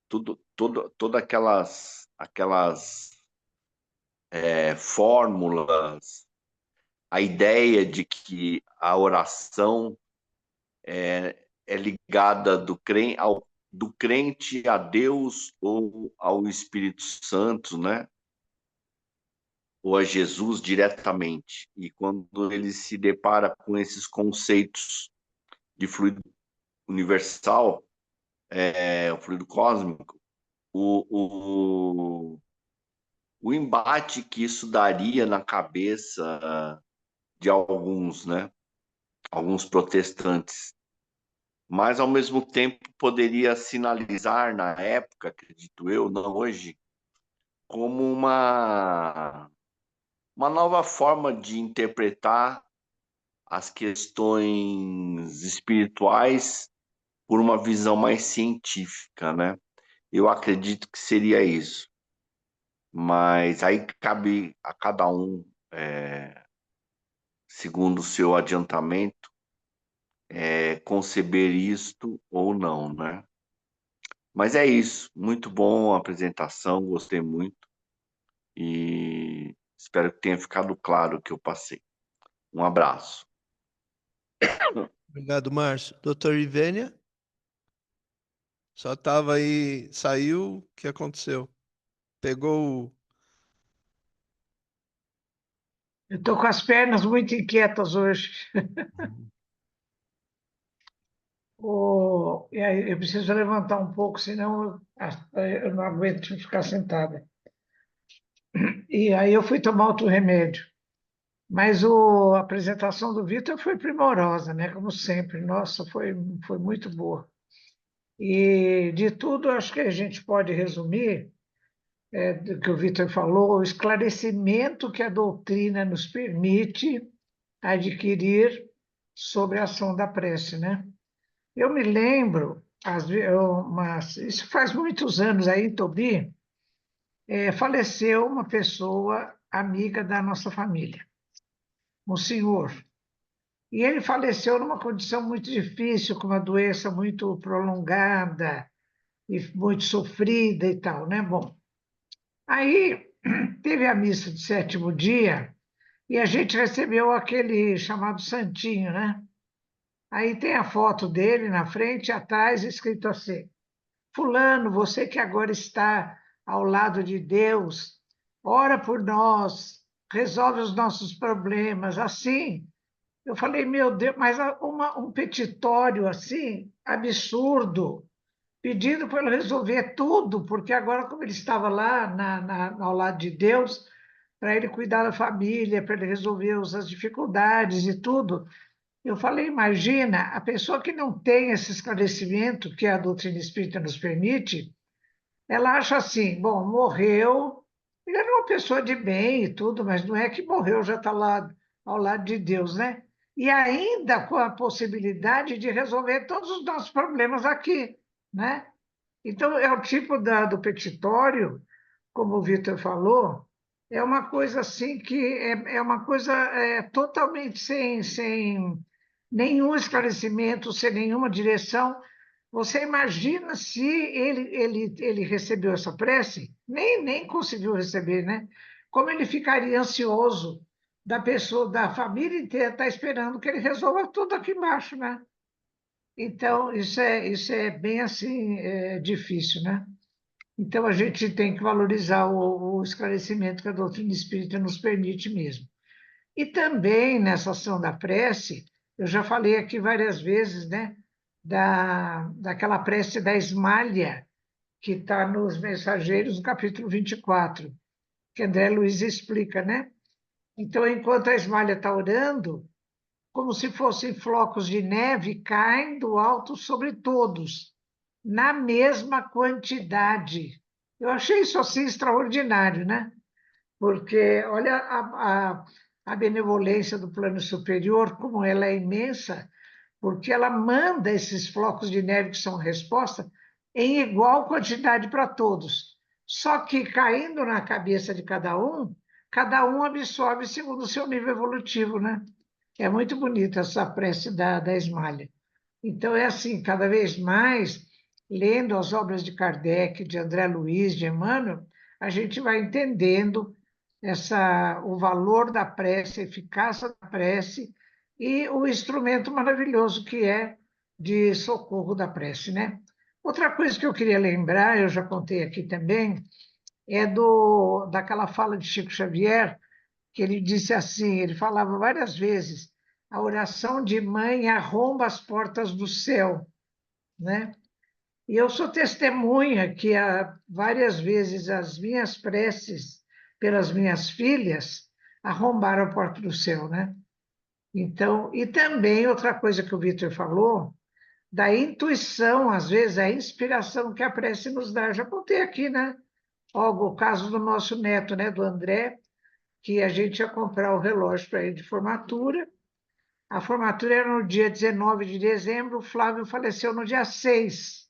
Todas aquelas fórmulas, a ideia de que a oração é ligada do crente a Deus ou ao Espírito Santo, né? Ou a Jesus diretamente. E quando ele se depara com esses conceitos de fluido universal, o fluido cósmico, o embate que isso daria na cabeça de alguns, né? Alguns protestantes. Mas, ao mesmo tempo, poderia sinalizar na época, acredito eu, não hoje, como uma nova forma de interpretar as questões espirituais por uma visão mais científica, né? Eu acredito que seria isso. Mas aí cabe a cada um, segundo o seu adiantamento, conceber isto ou não, né? Mas é isso. Muito bom a apresentação, gostei muito. E espero que tenha ficado claro o que eu passei. Um abraço. Obrigado, Márcio. Doutor Ivênia? Só estava aí, saiu, o que aconteceu? Pegou o... Eu estou com as pernas muito inquietas hoje. E aí eu preciso levantar um pouco, senão eu não aguento ficar sentada. E aí eu fui tomar outro remédio. Mas a apresentação do Vitor foi primorosa, né? Como sempre. Nossa, foi muito boa. E de tudo, acho que a gente pode resumir do que o Vitor falou, o esclarecimento que a doutrina nos permite adquirir sobre a ação da prece, né? Eu me lembro, isso faz muitos anos aí, Tobi, faleceu uma pessoa amiga da nossa família, um senhor. E ele faleceu numa condição muito difícil, com uma doença muito prolongada e muito sofrida e tal, né? Bom, aí teve a missa de sétimo dia e a gente recebeu aquele chamado santinho, né? Aí tem a foto dele na frente e atrás, escrito assim: Fulano, você que agora está ao lado de Deus, ora por nós, resolve os nossos problemas. Assim, eu falei, meu Deus, mas um petitório assim, absurdo, pedindo para ele resolver tudo, porque agora, como ele estava lá ao lado de Deus, para ele cuidar da família, para ele resolver as dificuldades e tudo. Eu falei, imagina, a pessoa que não tem esse esclarecimento que a doutrina espírita nos permite, ela acha assim, bom, morreu, ele era uma pessoa de bem e tudo, mas não é que morreu, já está lá ao lado de Deus, né? E ainda com a possibilidade de resolver todos os nossos problemas aqui, né? Então, é o tipo do petitório, como o Vitor falou, é uma coisa assim que é uma coisa totalmente sem nenhum esclarecimento, sem nenhuma direção. Você imagina se ele recebeu essa prece, nem conseguiu receber, né? Como ele ficaria ansioso da pessoa, da família inteira, estar esperando que ele resolva tudo aqui embaixo, né? Então, isso é bem assim, difícil, né? Então, a gente tem que valorizar o esclarecimento que a doutrina espírita nos permite mesmo. E também, nessa ação da prece, eu já falei aqui várias vezes, né, daquela prece da Esmalha, que está nos Mensageiros, no capítulo 24, que André Luiz explica, né? Então, enquanto a Esmalha está orando, como se fossem flocos de neve, caem do alto sobre todos, na mesma quantidade. Eu achei isso assim extraordinário, né? Porque olha a benevolência do plano superior, como ela é imensa, porque ela manda esses flocos de neve que são resposta em igual quantidade para todos. Só que caindo na cabeça de cada um absorve segundo o seu nível evolutivo, né? É muito bonita essa prece da Esmalha. Então, é assim, cada vez mais, lendo as obras de Kardec, de André Luiz, de Emmanuel, a gente vai entendendo o valor da prece, a eficácia da prece e o instrumento maravilhoso que é de socorro da prece, né? Outra coisa que eu queria lembrar, eu já contei aqui também, é daquela fala de Chico Xavier, que ele disse assim, ele falava várias vezes, a oração de mãe arromba as portas do céu, né? E eu sou testemunha que várias vezes as minhas preces pelas minhas filhas arrombaram a porta do céu, né? Então, e também outra coisa que o Vitor falou, da intuição, às vezes, a inspiração que a prece nos dá. Já contei aqui, né? Ó, o caso do nosso neto, né, do André, que a gente ia comprar o relógio para ele de formatura. A formatura era no dia 19 de dezembro, o Flávio faleceu no dia 6.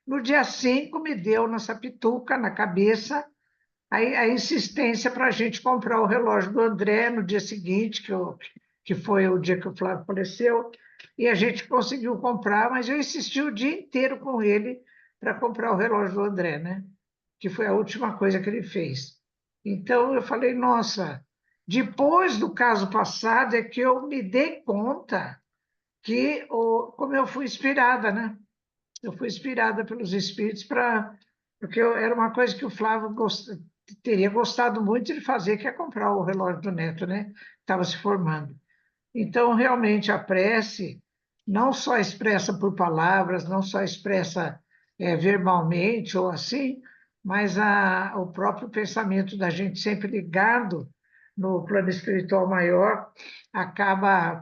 No dia 5, me deu nessa pituca na cabeça a insistência para a gente comprar o relógio do André no dia seguinte, que foi o dia que o Flávio faleceu, e a gente conseguiu comprar, mas eu insisti o dia inteiro com ele para comprar o relógio do André, né? Que foi a última coisa que ele fez. Então, eu falei, nossa, depois do caso passado é que eu me dei conta como eu fui inspirada, né? Eu fui inspirada pelos espíritos porque era uma coisa que o Flávio teria gostado muito de fazer, que é comprar o relógio do neto, né? Estava se formando. Então, realmente, a prece não só expressa por palavras, não só expressa verbalmente ou assim, mas o próprio pensamento da gente sempre ligado no plano espiritual maior acaba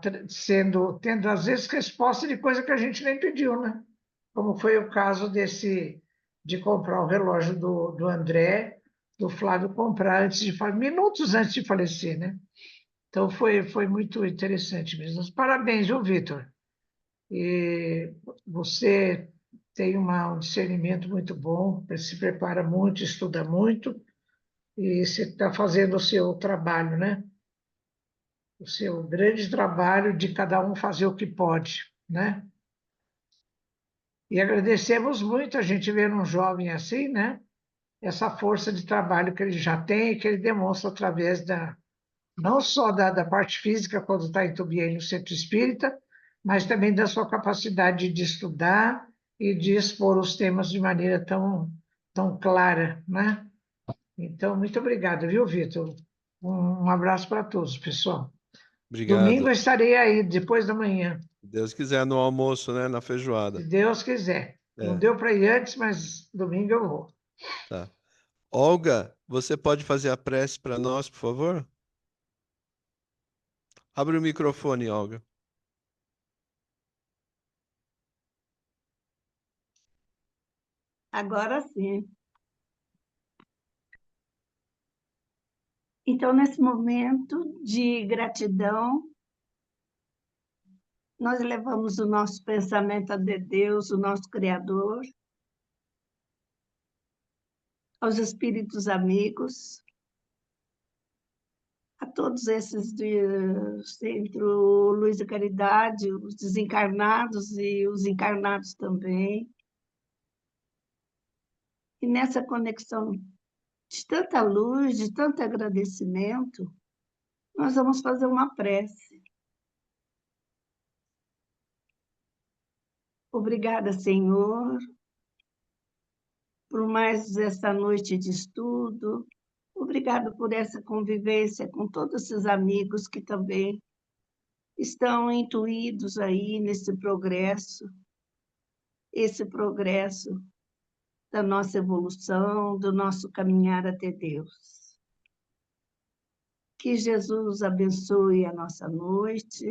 tendo, às vezes, resposta de coisa que a gente nem pediu, né? Como foi o caso de comprar o relógio do André, do Flávio comprar minutos antes de falecer, né? Então foi muito interessante mesmo. Parabéns, viu, Vitor? E você tem um discernimento muito bom, se prepara muito, estuda muito, e você está fazendo o seu trabalho, né? O seu grande trabalho de cada um fazer o que pode, né? E agradecemos muito a gente ver um jovem assim, né? Essa força de trabalho que ele já tem e que ele demonstra através não só da parte física, quando está em Tubiene, no centro espírita, mas também da sua capacidade de estudar e de expor os temas de maneira tão clara, né? Então, muito obrigado, viu, Vitor? Um abraço para todos, pessoal. Domingo Obrigado. eu estarei aí, depois da manhã, Se Deus quiser, no almoço, né? Na se feijoada. Deus quiser. Não É, deu para ir antes, mas domingo eu vou. tá. Olga, você pode fazer a prece para nós, por favor? Abre o microfone, Olga. Agora sim. Então, nesse momento de gratidão, nós levamos o nosso pensamento a Deus, o nosso Criador, aos espíritos amigos, a todos esses do Centro Luz e Caridade, os desencarnados e os encarnados também. E nessa conexão de tanta luz, de tanto agradecimento, nós vamos fazer uma prece. Obrigada, Senhor, por mais essa noite de estudo. Obrigado por essa convivência com todos esses amigos que também estão intuídos aí nesse progresso, esse progresso da nossa evolução, do nosso caminhar até Deus. Que Jesus abençoe a nossa noite,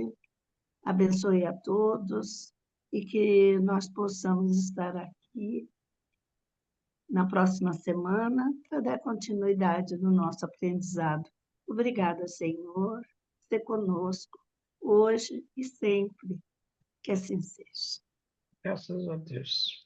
abençoe a todos e que nós possamos estar aqui na próxima semana para dar continuidade no nosso aprendizado. Obrigada, Senhor, ser conosco hoje e sempre. Que assim seja. Graças a Deus.